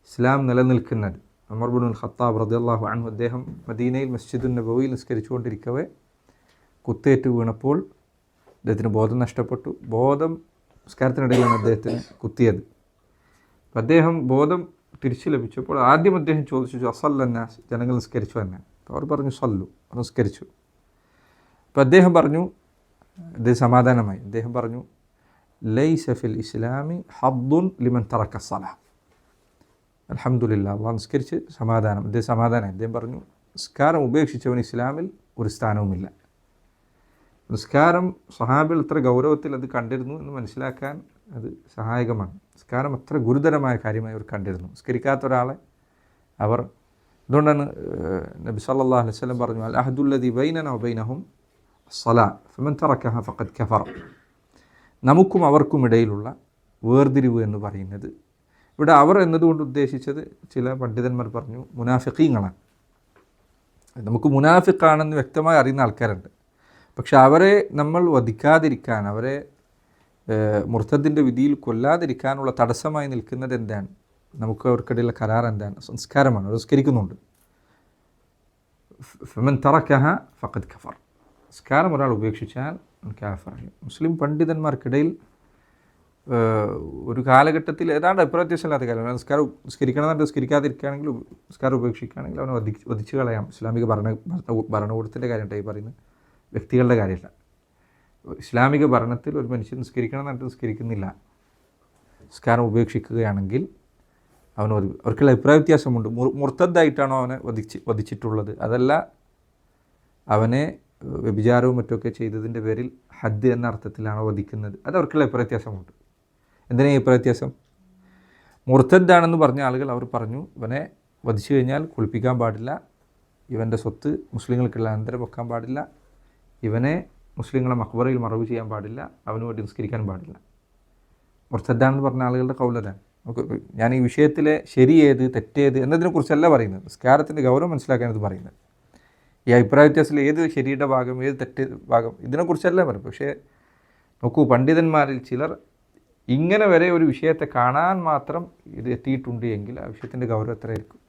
ഇസ്ലാം നിലനിൽക്കുന്നത്. ഉമർ ഇബ്നുൽ ഖത്താബ് റളിയല്ലാഹു അൻഹു അദ്ദേഹം മദീനയിൽ മസ്ജിദുൻ നബവിയിൽ നിസ്കരിച്ചുകൊണ്ടിരിക്കവേ കുത്തേറ്റ് വീണപ്പോൾ അദ്ദേഹത്തിന് ബോധം നഷ്ടപ്പെട്ടു. നിസ്കാരത്തിനിടയിലാണ് അദ്ദേഹത്തിന് കുത്തിയത്. അപ്പം അദ്ദേഹം ബോധം തിരിച്ചു ലഭിച്ചപ്പോൾ ആദ്യം അദ്ദേഹം ചോദിച്ചു, അസല്ലന്നാസ്, ജനങ്ങൾ നിസ്കരിച്ചു തന്നെ? അപ്പോൾ അവർ പറഞ്ഞു സല്ലു, നിസ്കരിച്ചു. അപ്പം അദ്ദേഹം പറഞ്ഞു, അദ്ദേഹം സമാധാനമായി. അദ്ദേഹം പറഞ്ഞു, ലൈസ ഫിൽ ഇസ്ലാമി ഹദ്ദുൻ ലിമൻ തറക സ്വലാഹ്. അൽഹംദുലില്ലാഹ്, അള്ളാഹ് നിസ്കരിച്ച് സമാധാനം. അദ്ദേഹം സമാധാനമായി. അദ്ദേഹം പറഞ്ഞു, നിസ്കാരം ഉപേക്ഷിച്ചവൻ ഇസ്ലാമിൽ ഒരു സ്ഥാനവുമില്ല. നിസ്കാരം സ്വഹാബികൾ എത്ര ഗൗരവത്തിൽ അത് കണ്ടിരുന്നു എന്ന് മനസ്സിലാക്കാൻ അത് സഹായകമാണ്. നിസ്കാരം അത്ര ഗുരുതരമായ കാര്യമായി അവർ കണ്ടിരുന്നു. നിസ്കരിക്കാത്ത ഒരാളെ അവർ, അതുകൊണ്ടാണ് നബി സല്ലല്ലാഹു അലൈഹി വസല്ലം പറഞ്ഞു, അൽ അഹ്ദുല്ലദി ബൈനനാ വബൈനഹും അസ്സലാത്ത് ഫമൻ തറകഹ ഫഖദ് കഫറ. നമുക്കും അവർക്കും ഇടയിലുള്ള വേർതിരിവ് എന്ന് പറയുന്നത്, ഇവിടെ അവർ എന്നതുകൊണ്ട് ഉദ്ദേശിച്ചത് ചില പണ്ഡിതന്മാർ പറഞ്ഞു മുനാഫിഖീങ്ങളാണ്. നമുക്ക് മുനാഫിഖാണെന്ന് വ്യക്തമായി അറിയുന്ന ആൾക്കാരുണ്ട്. പക്ഷെ അവരെ നമ്മൾ വധിക്കാതിരിക്കാൻ, അവരെ മുർത്തദിൻ്റെ വിധിയിൽ കൊല്ലാതിരിക്കാനുള്ള തടസ്സമായി നിൽക്കുന്നത് എന്താണ്? നമുക്ക് അവർക്കിടയിലുള്ള കരാർ എന്താണ്? സംസ്കാരമാണ്. അവർ നിസ്കരിക്കുന്നുണ്ട്. ഫമൻ തറകഹ ഫഖദ് കഫർ. നിസ്കാരം ഒരാൾ ഉപേക്ഷിച്ചാൽ കാഫറായി. മുസ്ലിം പണ്ഡിതന്മാർക്കിടയിൽ ഒരു കാലഘട്ടത്തിൽ ഏതാണ്ട് അഭിപ്രായത്തില്ലാത്ത കാര്യം, നിസ്കരിക്കണമെന്നുണ്ട്, നിസ്കരിക്കാതിരിക്കുകയാണെങ്കിൽ, നിസ്കാരം ഉപേക്ഷിക്കുകയാണെങ്കിൽ അവനെ വധിച്ചു കളയാം. ഇസ്ലാമിക ഭരണകൂടത്തിൻ്റെ കാര്യമായിട്ടായി പറയുന്നത്, വ്യക്തികളുടെ കാര്യമല്ല. ഇസ്ലാമിക ഭരണത്തിൽ ഒരു മനുഷ്യൻ നിസ്കരിക്കണം എന്നിട്ട് നിസ്കരിക്കുന്നില്ല, നിസ്കാരം ഉപേക്ഷിക്കുകയാണെങ്കിൽ അവർക്കുള്ള അഭിപ്രായ വ്യത്യാസമുണ്ട്. മുർത്തദ്ദായിട്ടാണോ അവനെ വധിച്ചിട്ടുള്ളത്, അതല്ല അവനെ വ്യഭിചാരവും മറ്റൊക്കെ ചെയ്തതിൻ്റെ പേരിൽ ഹദ് എന്ന അർത്ഥത്തിലാണോ വധിക്കുന്നത്, അത് അവർക്കുള്ള അഭിപ്രായ വ്യത്യാസമുണ്ട്. എന്തിനാ ഈ അഭിപ്രായ വ്യത്യാസം? മുർത്തദ്ദാണെന്ന് പറഞ്ഞ ആളുകൾ അവർ പറഞ്ഞു, ഇവനെ വധിച്ചു കഴിഞ്ഞാൽ കുളിപ്പിക്കാൻ പാടില്ല, ഇവൻ്റെ സ്വത്ത് മുസ്ലിങ്ങൾക്കുള്ള അനന്തരം വെക്കാൻ പാടില്ല, ഇവനെ മുസ്ലിങ്ങളെ മഖ്ബറയിൽ മറവ് ചെയ്യാൻ പാടില്ല, അവന് വേണ്ടി നിസ്കരിക്കാനും പാടില്ല. മുർത്തദ്ദാണെന്ന് പറഞ്ഞ ആളുകളുടെ കൗലതാണ്. ഞാൻ ഈ വിഷയത്തിലെ ശരിയേത് തെറ്റേത് എന്നതിനെക്കുറിച്ചല്ല പറയുന്നത്, നിസ്കാരത്തിൻ്റെ ഗൗരവം മനസ്സിലാക്കാനത് പറയുന്നത്. ഈ അഭിപ്രായ വ്യത്യാസത്തിൽ ഏത് ശരിയുടെ ഭാഗം, ഏത് തെറ്റ് ഭാഗം, ഇതിനെക്കുറിച്ചല്ല പറയും. പക്ഷേ നോക്കൂ, പണ്ഡിതന്മാരിൽ ചിലർ ഇങ്ങനെ വരെ ഒരു വിഷയത്തെ കാണാൻ മാത്രം ഇത് എത്തിയിട്ടുണ്ട് എങ്കിൽ ആ വിഷയത്തിൻ്റെ ഗൗരവം എത്രയായിരിക്കും?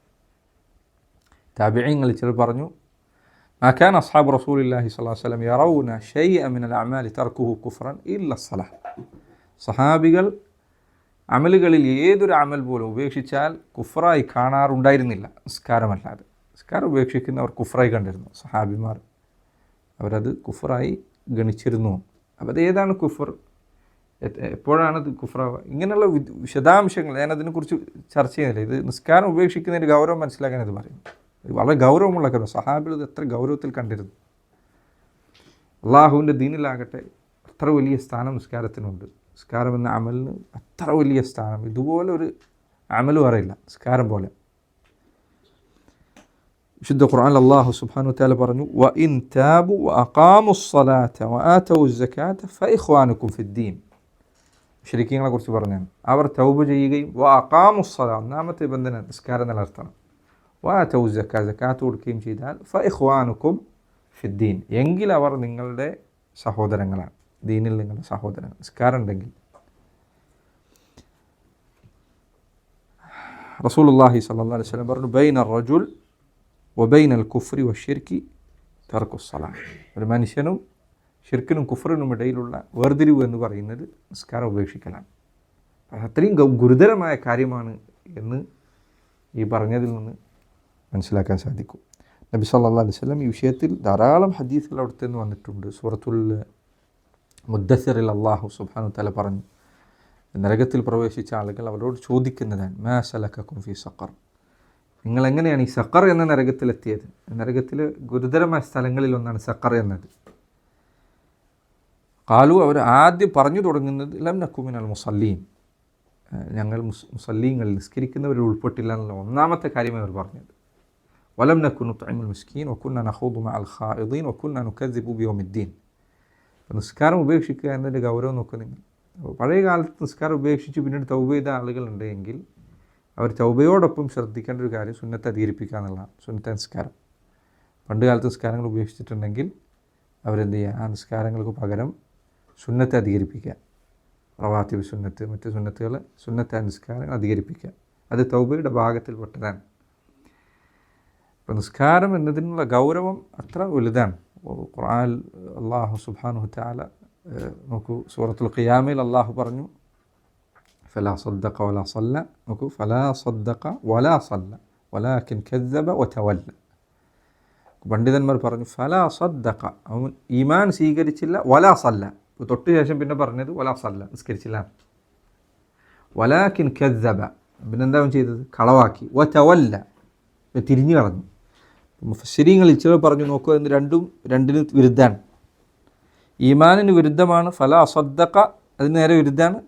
താബിഈങ്ങളിൽ ചിലർ പറഞ്ഞു, മാ കാന അസ്ഹാബു റസൂലില്ലാഹി സ്വല്ലല്ലാഹു അലൈഹി വസല്ലം യറൗന ശൈഅൻ മിനൽ അഅമാലി തർക്കുഹു കുഫ്റൻ ഇല്ല സ്വലാഹ്. സഹാബികൾ അമലുകളിൽ ഏതൊരു അമൽ പോലും ഉപേക്ഷിച്ചാൽ കുഫ്റായി കാണാറുണ്ടായിരുന്നില്ല, നിസ്കാരമല്ലാതെ. നിസ്കാരം ഉപേക്ഷിക്കുന്നവർ കുഫ്റായി കണ്ടിരുന്നു സഹാബിമാർ, അവരത് കുഫ്റായി ഗണിച്ചിരുന്നു. അപ്പോൾ അത് ഏതാണ് കുഫർ, എപ്പോഴാണത് കുഫ്റാവുക, ഇങ്ങനെയുള്ള വിശദാംശങ്ങൾ ഞാനതിനെക്കുറിച്ച് ചർച്ച ചെയ്യുന്നില്ല. ഇത് നിസ്കാരം ഉപേക്ഷിക്കുന്നതിൻ്റെ ഗൗരവം മനസ്സിലാക്കാൻ ഇത് പറയുന്നു. വളരെ ഗൗരവമുള്ള കാര്യം, സഹാബികൾ ഇത് എത്ര ഗൗരവത്തിൽ കണ്ടിരുന്നു. അള്ളാഹുവിൻ്റെ ദീനിലാകട്ടെ അത്ര വലിയ സ്ഥാനം നിസ്കാരത്തിനുണ്ട്. നിസ്കാരം എന്ന അമലിന് അത്ര വലിയ സ്ഥാനം ഇതുപോലെ ഒരു അമലും അറിയില്ല നിസ്കാരം പോലെ. വിശുദ്ധ ഖുർആനിൽ അല്ലാഹു സുബ്ഹാനഹു വ തആല പറഞ്ഞു, വഇൻ താബു വഅഖാമുസ്സലാത വആതവുസ്സകാത ഫഇഖ്വാനുകും ഫിദ്ദീൻ. മുശ്രിക്കീങ്ങളെ കുറിച്ച് പറഞ്ഞാണ്, അവർ തൗബ ചെയ്യുകയും വഅഖാമുസ്സലാ, ഒന്നാമത്തെ ബന്ധന നിസ്കാരം നിലനിർത്തണം, വആതവുസ്സകാ, സകാത്ത് കൊടുക്കുകയും ചെയ്താൽ ഫഇഖ്വാനുകും ഫിദ്ദീൻ, എങ്കിൽ അവർ നിങ്ങളുടെ സഹോദരങ്ങളാണ്, ദീനിൽ നിങ്ങളുടെ സഹോദരങ്ങൾ. നിസ്കാരം ഉണ്ടെങ്കിൽ. റസൂലുള്ളാഹി സ്വല്ലല്ലാഹു അലൈഹി വസല്ലം പറഞ്ഞു, ബൈന റജുൽ വബൈനൽ കുഫ്രി വശിർക്കി തർക്കുസ്സലാഹ്. ഒരു മനുഷ്യനും ഷിർക്കിനും കുഫറിനും ഇടയിലുള്ള വേർതിരിവ് എന്ന് പറയുന്നത് നിസ്കാരം ഉപേക്ഷിക്കലാണ്. അത്രയും ഗുരുതരമായ കാര്യമാണ് എന്ന് ഈ പറഞ്ഞതിൽ നിന്ന് മനസ്സിലാക്കാൻ സാധിക്കും. നബി സല്ലല്ലാഹു അലൈഹി വസല്ലം ഈ വിഷയത്തിൽ ധാരാളം ഹദീസുകൾ അവിടുത്തെ നിന്ന് വന്നിട്ടുണ്ട്. സൂറത്തുൽ മുദ്ദസ്സിറിൽ അല്ലാഹു സുബ്ഹാനഹു വ തആല പറഞ്ഞു, നരകത്തിൽ പ്രവേശിച്ച ആളുകൾ അവരോട് ചോദിക്കുന്നതാണ്, മാ സലകകും ഫീ സഖർ, നിങ്ങളെങ്ങനെയാണ് ഈ സഖർ എന്ന നരകത്തിലെത്തിയത്? നരകത്തിൽ ഗുരുതരമായ സ്ഥലങ്ങളിൽ ഒന്നാണ് സഖർ എന്നത്. ഖാലു, അവർ ആദ്യം പറഞ്ഞു തുടങ്ങുന്നത് ലം നകു മിനൽ മുസല്ലീൻ, ഞങ്ങൾ മുസല്ലീങ്ങൾ നിസ്കരിക്കുന്നവരിൽ ഉൾപ്പെട്ടില്ല എന്നുള്ള ഒന്നാമത്തെ കാര്യമായി അവർ പറഞ്ഞത്. വലം നകുനു തുഇമുൽ മിസ്കീൻ വകുന്ന നഖൂദു മഅൽ ഖായിദീൻ വകുന്ന നുകദ്ദിബു ബിയൗമിദ്ദീൻ. അപ്പോൾ നിസ്കാരം ഉപേക്ഷിക്കുക എന്നതിൻ്റെ ഗൗരവം നോക്കുക നിങ്ങൾ. പഴയ കാലത്ത് നിസ്കാരം ഉപേക്ഷിച്ച് പിന്നീട് തൗബ ചെയ്ത ആളുകളുണ്ടെങ്കിൽ അവർ തൗബയോടൊപ്പം ശ്രദ്ധിക്കേണ്ട ഒരു കാര്യം സുന്നത്ത് അധികരിപ്പിക്കുക എന്നുള്ളതാണ്. സുന്നത്തെ നിസ്കാരം പണ്ട് കാലത്ത് നിസ്കാരങ്ങൾ ഉപേക്ഷിച്ചിട്ടുണ്ടെങ്കിൽ അവരെന്ത് ചെയ്യുക, ആ നിസ്കാരങ്ങൾക്ക് പകരം സുന്നത്തെ അധികരിപ്പിക്കുക. റവാത്തിബ് സുന്നത്ത്, മറ്റ് സുന്നത്തുകൾ, സുന്നത്തെ നിസ്കാരങ്ങൾ അധികരിപ്പിക്കുക. അത് തൗബയുടെ ഭാഗത്തിൽപ്പെട്ടതാണ്. ഇപ്പോൾ നിസ്കാരം എന്നതിനുള്ള ഗൗരവം അത്ര വലുതാണ്. ഖുർആനിൽ അല്ലാഹു സുബ്ഹാനഹു തആല നോക്കൂ, സൂറത്തുൽ ഖിയാമയിൽ അല്ലാഹു പറഞ്ഞു ഫലാ സദ്ദഖ വലാ സല്ല. നോക്കൂ, ഫലാ സദ്ദഖ വലാ സല്ല വലാകിൻ കദ്ദബ വതവല്ല. പണ്ഡിതന്മാർ പറഞ്ഞു ഫലാ സദ്ദഖ, അവൻ ഈമാൻ സ്വീകരിച്ചില്ല, വലാ സല്ല, തൊട്ട് ശേഷം പിന്നെ പറഞ്ഞത് വലാ സല്ല, നിസ്കരിച്ചില്ല. വലാകിൻ കദ്ദബ, പിന്നെന്താ അവൻ ചെയ്തത്, കളവാക്കി. വതവല്ല, തിരിഞ്ഞു കളഞ്ഞു. മുഫസ്സിരീങ്ങളിൽ ചിലർ പറഞ്ഞു നോക്കുക, എന്ന് രണ്ടിന് വിരുദ്ധമാണ്. ഈമാനിന് വിരുദ്ധമാണ് ഫലാ സദ്ദഖ, അതിന് നേരെ വിരുദ്ധമാണ്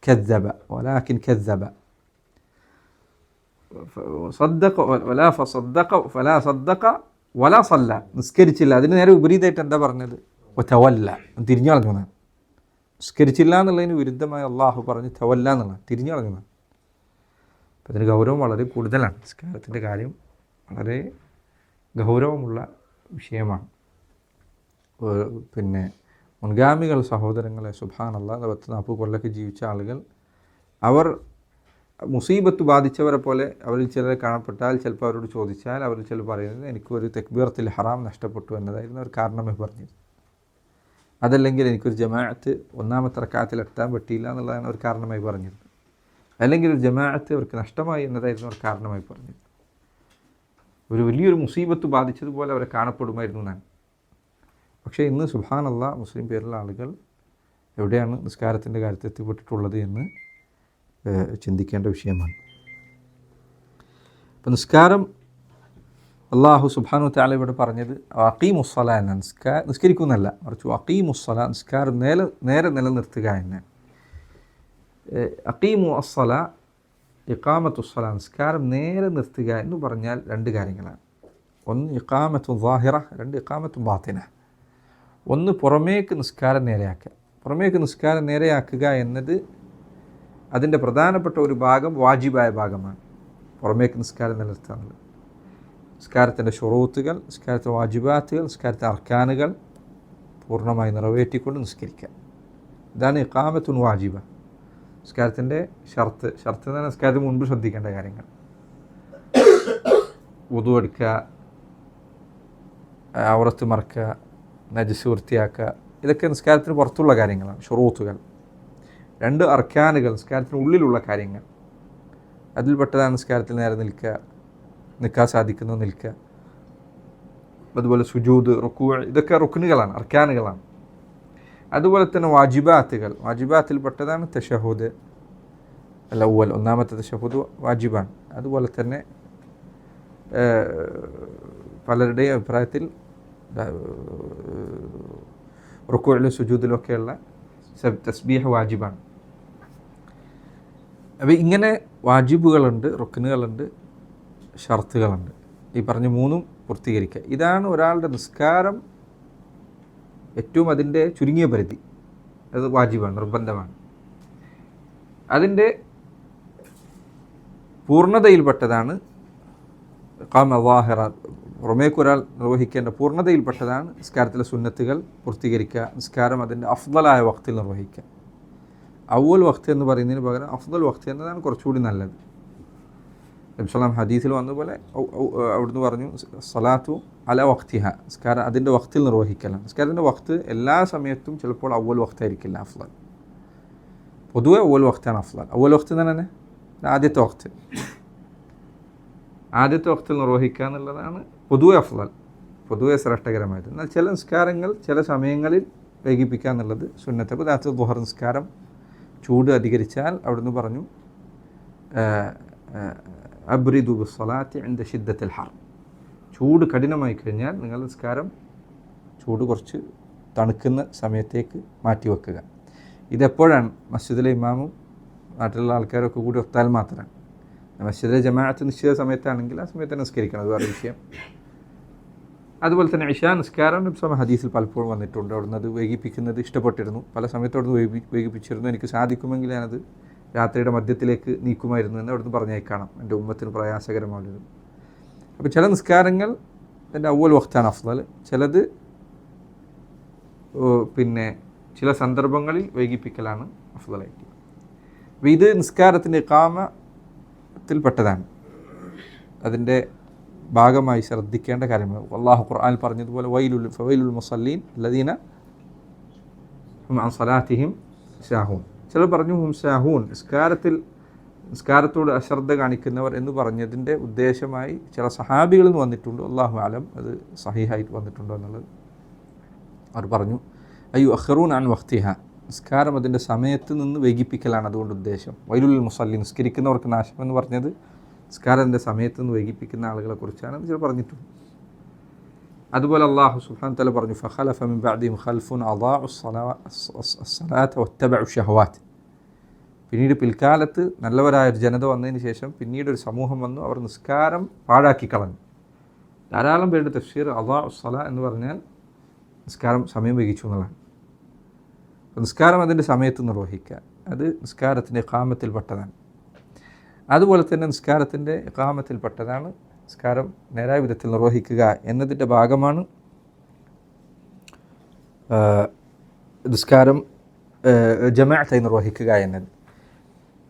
കദ്ദബ, വലാകിൻ കദ്ദബ. സദ്ദഖ വലാ ഫസദ്ദഖ ഫലാ സദ്ദഖ വലാ സല്ല, നിസ്കരിച്ചില്ല, അതിന് നേരെ വിപരീതമായിട്ട് എന്താ പറഞ്ഞത്, തവല്ല, തിരിഞ്ഞു കളഞ്ഞതാണ്. നിസ്കരിച്ചില്ല എന്നുള്ളതിന് വിരുദ്ധമായി അള്ളാഹു പറഞ്ഞ് തവല്ല എന്നുള്ളത്, തിരിഞ്ഞു കളഞ്ഞതാണ്. അപ്പം അതിന് ഗൗരവം വളരെ കൂടുതലാണ്. നിസ്കാരത്തിൻ്റെ കാര്യം വളരെ ഗൗരവമുള്ള വിഷയമാണ്. പിന്നെ മുൻഗാമികൾ സഹോദരങ്ങളെ, സുബ്ഹാനല്ലാഹ്, 40 കൊല്ലമൊക്കെ ജീവിച്ച ആളുകൾ, അവർ മുസീബത്ത് ബാധിച്ചവരെ പോലെ അവരിൽ ചിലരെ കാണപ്പെട്ടാൽ ചിലപ്പോൾ അവരോട് ചോദിച്ചാൽ അവർ ചിലർ പറയുന്നത് എനിക്കൊരു തക്ബീറത്തുൽ ഹറാം നഷ്ടപ്പെട്ടു എന്നതായിരുന്നു അവർ കാരണമായി പറഞ്ഞത്. അതല്ലെങ്കിൽ എനിക്കൊരു ജമാഅത്ത് ഒന്നാമത്തെ റക്അത്തിൽ എത്താൻ പറ്റിയില്ല എന്നുള്ളതാണ് അവർ കാരണമായി പറഞ്ഞത്. അല്ലെങ്കിൽ ഒരു ജമാഅത്ത് അവർക്ക് നഷ്ടമായി എന്നതായിരുന്നു അവർ കാരണമായി പറഞ്ഞത്. ഒരു വലിയൊരു മുസീബത്ത് ബാധിച്ചതുപോലെ അവരെ കാണപ്പെടുമായിരുന്നു എന്നാണ്. പക്ഷേ ഇന്ന് സുബ്ഹാനല്ലാഹ് മുസ്ലിം പേരുള്ള ആളുകൾ എവിടെയാണ് നിസ്കാരത്തിൻ്റെ കാര്യത്തിൽ എത്തിപ്പെട്ടിട്ടുള്ളത് എന്ന് ചിന്തിക്കേണ്ട വിഷയമാണ്. അപ്പം നിസ്കാരം അല്ലാഹു സുബ്ഹാനഹു തആല ഇവിടെ പറഞ്ഞത് അഖീമുസ്സലാ എന്നാണ്. നിസ്കരിക്കുന്നല്ല, മറിച്ച് അഖീമുസ്സലാ, നിസ്കാരം നേരെ നിലനിർത്തുക എന്ന്. അഖീമു അസ്സലാ, ഇഖാമത്തുസ്സലാ, നിസ്കാരം നേരെ നിർത്തുക എന്ന് പറഞ്ഞാൽ രണ്ട് കാര്യങ്ങളാണ്. ഒന്ന് ഇഖാമത്തു ളാഹിറ, രണ്ട് ഇഖാമത്തു ബാത്തിന. ഒന്ന് പുറമേക്ക് നിസ്കാരം നേരെയാക്കുക. പുറമേക്ക് നിസ്കാരം നേരെയാക്കുക എന്നത് അതിൻ്റെ പ്രധാനപ്പെട്ട ഒരു ഭാഗം വാജിബായ ഭാഗമാണ്. പുറമേക്ക് നിസ്കാരം നിലനിർത്തുക എന്നുള്ളത് നിസ്കാരത്തിൻ്റെ ഷുറൂത്തുകൾ, നിസ്കാരത്തിൻ്റെ വാജിബാത്തുകൾ, നിസ്കാരത്തിൻ്റെ അർക്കാനുകൾ പൂർണ്ണമായി നിറവേറ്റിക്കൊണ്ട് നിസ്കരിക്കുക. ഇതാണ് ഇഖാമത്തുൻ വാജിബ. നിസ്കാരത്തിൻ്റെ ഷർത്ത് എന്ന് പറഞ്ഞാൽ നിസ്കാരത്തിന് മുൻപ് ശ്രദ്ധിക്കേണ്ട കാര്യങ്ങൾ. വുദു എടുക്കുക, ഔറത്ത് മറക്കുക, നജസ് വൃത്തിയാക്കുക, ഇതൊക്കെ നിസ്കാരത്തിന് പുറത്തുള്ള കാര്യങ്ങളാണ്, ഷുറൂത്തുകൾ. രണ്ട് അർക്കാനുകൾ, നിസ്കാരത്തിന് ഉള്ളിലുള്ള കാര്യങ്ങൾ. അതിൽപ്പെട്ടതാണ് നിസ്കാരത്തിൽ നേരെ നിൽക്കാൻ സാധിക്കുന്നത് നിൽക്കുക. അതുപോലെ സുജൂദ്, റുക്കൂ, ഇതൊക്കെ റുക്നുകളാണ്, അർക്കാനുകളാണ്. അതുപോലെ തന്നെ വാജിബാത്തുകൾ, വാജിബാത്തിൽപ്പെട്ടതാണ് തശഹുദ് അൽ-അവ്വൽ, ഒന്നാമത്തെ തശഹുദ് വാജിബാണ്. അതുപോലെ തന്നെ പലരുടെയും അഭിപ്രായത്തിൽ റുക്കൂഇലും സുജൂദിലൊക്കെയുള്ള തസ്ബീഹ് വാജിബാണ്. അപ്പോൾ ഇങ്ങനെ വാജിബുകളുണ്ട്, റുക്നുകളുണ്ട്, ഷർത്തുകളുണ്ട്. ഈ പറഞ്ഞ മൂന്നും പൂർത്തീകരിക്കുക. ഇതാണ് ഒരാളുടെ നിസ്കാരം ഏറ്റവും അതിൻ്റെ ചുരുങ്ങിയ പരിധി. അത് വാജിബാണ്, നിർബന്ധമാണ്. അതിൻ്റെ പൂർണ്ണതയിൽപ്പെട്ടതാണ് ഇഖാമ ളാഹിറ, പുറമേക്ക് ഒരാൾ നിർവഹിക്കേണ്ട പൂർണ്ണതയിൽപ്പെട്ടതാണ് നിസ്കാരത്തിലെ സുന്നത്തുകൾ പൂർത്തീകരിക്കുക. നിസ്കാരം അതിൻ്റെ അഫ്ദലായ വഖ്തിൽ നിർവഹിക്കുക. അവ്വൽ വഖ്ത് എന്ന് പറയുന്നതിന് പകരം അഫ്ദൽ വഖ്ത് എന്നതാണ് കുറച്ചുകൂടി നല്ലത്. നബി സല്ലല്ലാഹു അലൈഹി ഹദീസിൽ വന്നതുപോലെ അവിടുന്ന് പറഞ്ഞു സലാത്തു അല വഖ്തിഹ, നിസ്കാരം അതിൻ്റെ വഖ്തിൽ നിർവഹിക്കലാണ്. നിസ്കാരത്തിൻ്റെ വഖ്ത് എല്ലാ സമയത്തും ചിലപ്പോൾ അവ്വൽ വഖ്തായിരിക്കില്ല അഫ്ദൽ. പൊതുവെ അവ്വൽ വഖ്താണ് അഫ്ദൽ. അവ്വൽ വഖ്ത് എന്ന് തന്നെ ആദ്യത്തെ വഖ്ത്, ആദ്യത്തെ വഖ്തിൽ നിർവഹിക്കുക എന്നുള്ളതാണ് പൊതുവെ അഫ്ദൽ, പൊതുവെ ശ്രേഷ്ഠകരമായത്. എന്നാൽ ചില നിസ്കാരങ്ങൾ ചില സമയങ്ങളിൽ വൈകിപ്പിക്കുക എന്നുള്ളത് സുന്നത്ത്. അപ്പോൾ രാത്രി ദുഹർ നിസ്കാരം ചൂട് അധികരിച്ചാൽ അവിടുന്ന് പറഞ്ഞു അബ്രിദു ബിസ്സലാത്തി ഇൻദ ശിദ്ദത്തിൽ ഹർ, ചൂട് കഠിനമായി കഴിഞ്ഞാൽ നിങ്ങൾ നിസ്കാരം ചൂട് കുറച്ച് തണുക്കുന്ന സമയത്തേക്ക് മാറ്റിവെക്കുക. ഇതെപ്പോഴാണ് മസ്ജിദിലെ ഇമാമും നാട്ടിലുള്ള ആൾക്കാരൊക്കെ കൂടി ഒത്താൽ മാത്രമാണ്. മസ്ജിദിലെ ജമാഅത്ത് നിശ്ചിത സമയത്താണെങ്കിൽ ആ സമയത്ത് നിസ്കരിക്കണം, അത് വേറെ വിഷയം. അതുപോലെ തന്നെ ഇശാ നിസ്കാരം ഹദീസിൽ പലപ്പോഴും വന്നിട്ടുണ്ട്. അവിടുന്ന് അത് വൈകിപ്പിക്കുന്നത് ഇഷ്ടപ്പെട്ടിരുന്നു, പല സമയത്ത് അവിടുന്ന് വൈകിപ്പിച്ചിരുന്നു. എനിക്ക് സാധിക്കുമെങ്കിൽ ഞാനത് രാത്രിയുടെ മധ്യത്തിലേക്ക് നീക്കുമായിരുന്നു എന്ന് അവിടുന്ന് പറഞ്ഞേക്കണം, എൻ്റെ ഉമ്മത്തിന് പ്രയാസകരമായിരുന്നു. അപ്പോൾ ചില നിസ്കാരങ്ങൾ എൻ്റെ അവ്വൽ വഖ്താണ് അഫ്ളൽ, ചിലത് പിന്നെ ചില സന്ദർഭങ്ങളിൽ വൈകിപ്പിക്കലാണ് അഫ്ളലായിട്ട്. അപ്പോൾ ഇത് നിസ്കാരത്തിൻ്റെ ഇഖാമത്തിൽപ്പെട്ടതാണ്, അതിൻ്റെ ഭാഗമായി ശ്രദ്ധിക്കേണ്ട കാര്യങ്ങൾ. അല്ലാഹു ഖുർആനിൽ പറഞ്ഞതുപോലെ വൈലുൽ മുസല്ലീൻ അല്ലദീന ഹും അൻ സ്വലാത്തിഹിം സാഹൂൻ. ചിലർ പറഞ്ഞു ഹും സാഹൂൻ, നിസ്കാരത്തോട് അശ്രദ്ധ കാണിക്കുന്നവർ എന്ന് പറഞ്ഞതിൻ്റെ ഉദ്ദേശമായി ചില സഹാബികളിൽ നിന്ന് വന്നിട്ടുണ്ട്. അല്ലാഹു അലം അത് സഹീഹായിട്ട് വന്നിട്ടുണ്ടോ എന്നുള്ളത്. അവർ പറഞ്ഞു അയ്യു അഖ്റൂൻ അൻ വഖ്തിഹ, നിസ്കാരം അതിൻ്റെ സമയത്ത് നിന്ന് വൈകിപ്പിക്കലാണ് അതുകൊണ്ട് ഉദ്ദേശം. വൈലുൽ മുസല്ലീൻ, നിസ്കരിക്കുന്നവർക്ക് നാശം എന്ന് പറഞ്ഞത് നിസ്കാരത്തിൻ്റെ സമയത്ത് നിന്ന് വൈകിപ്പിക്കുന്ന ആളുകളെ കുറിച്ചാണ് ചില പറഞ്ഞിട്ടുണ്ട്. അതുപോലെ അല്ലാഹു സുബ്ഹാനഹു വ തആല പറഞ്ഞു ഫഖലഫ മിൻ ബഅദിഹിം ഖൽഫുൻ അദാഉ സ്സലാത്ത വത്തബഉ ശഹവാത്ത്. പിന്നീട് പിൽക്കാലത്ത് നല്ലവരായ ഒരു ജനത വന്നതിന് ശേഷം പിന്നീട് ഒരു സമൂഹം വന്നു, അവർ നിസ്കാരം പാഴാക്കി കളഞ്ഞു. ധാരാളം പേരുടെ തഫ്സീർ അദാഉ സ്സലാ എന്ന് പറഞ്ഞാൽ നിസ്കാരം സമയം വൈകിച്ചു എന്നുള്ളതാണ്. നിസ്കാരം അതിൻ്റെ സമയത്ത് നിർവഹിക്കുക, അത് നിസ്കാരത്തിൻ്റെ ഇഖാമത്തിൽപ്പെട്ടതാണ്. അതുപോലെ തന്നെ നിസ്കാരത്തിൻ്റെ ഇഖാമത്തിൽപ്പെട്ടതാണ് നിസ്കാരം നേരായ വിധത്തിൽ നിർവഹിക്കുക എന്നതിൻ്റെ ഭാഗമാണ് നിസ്കാരം ജമാഅത്തായി നിർവഹിക്കുക എന്നത്.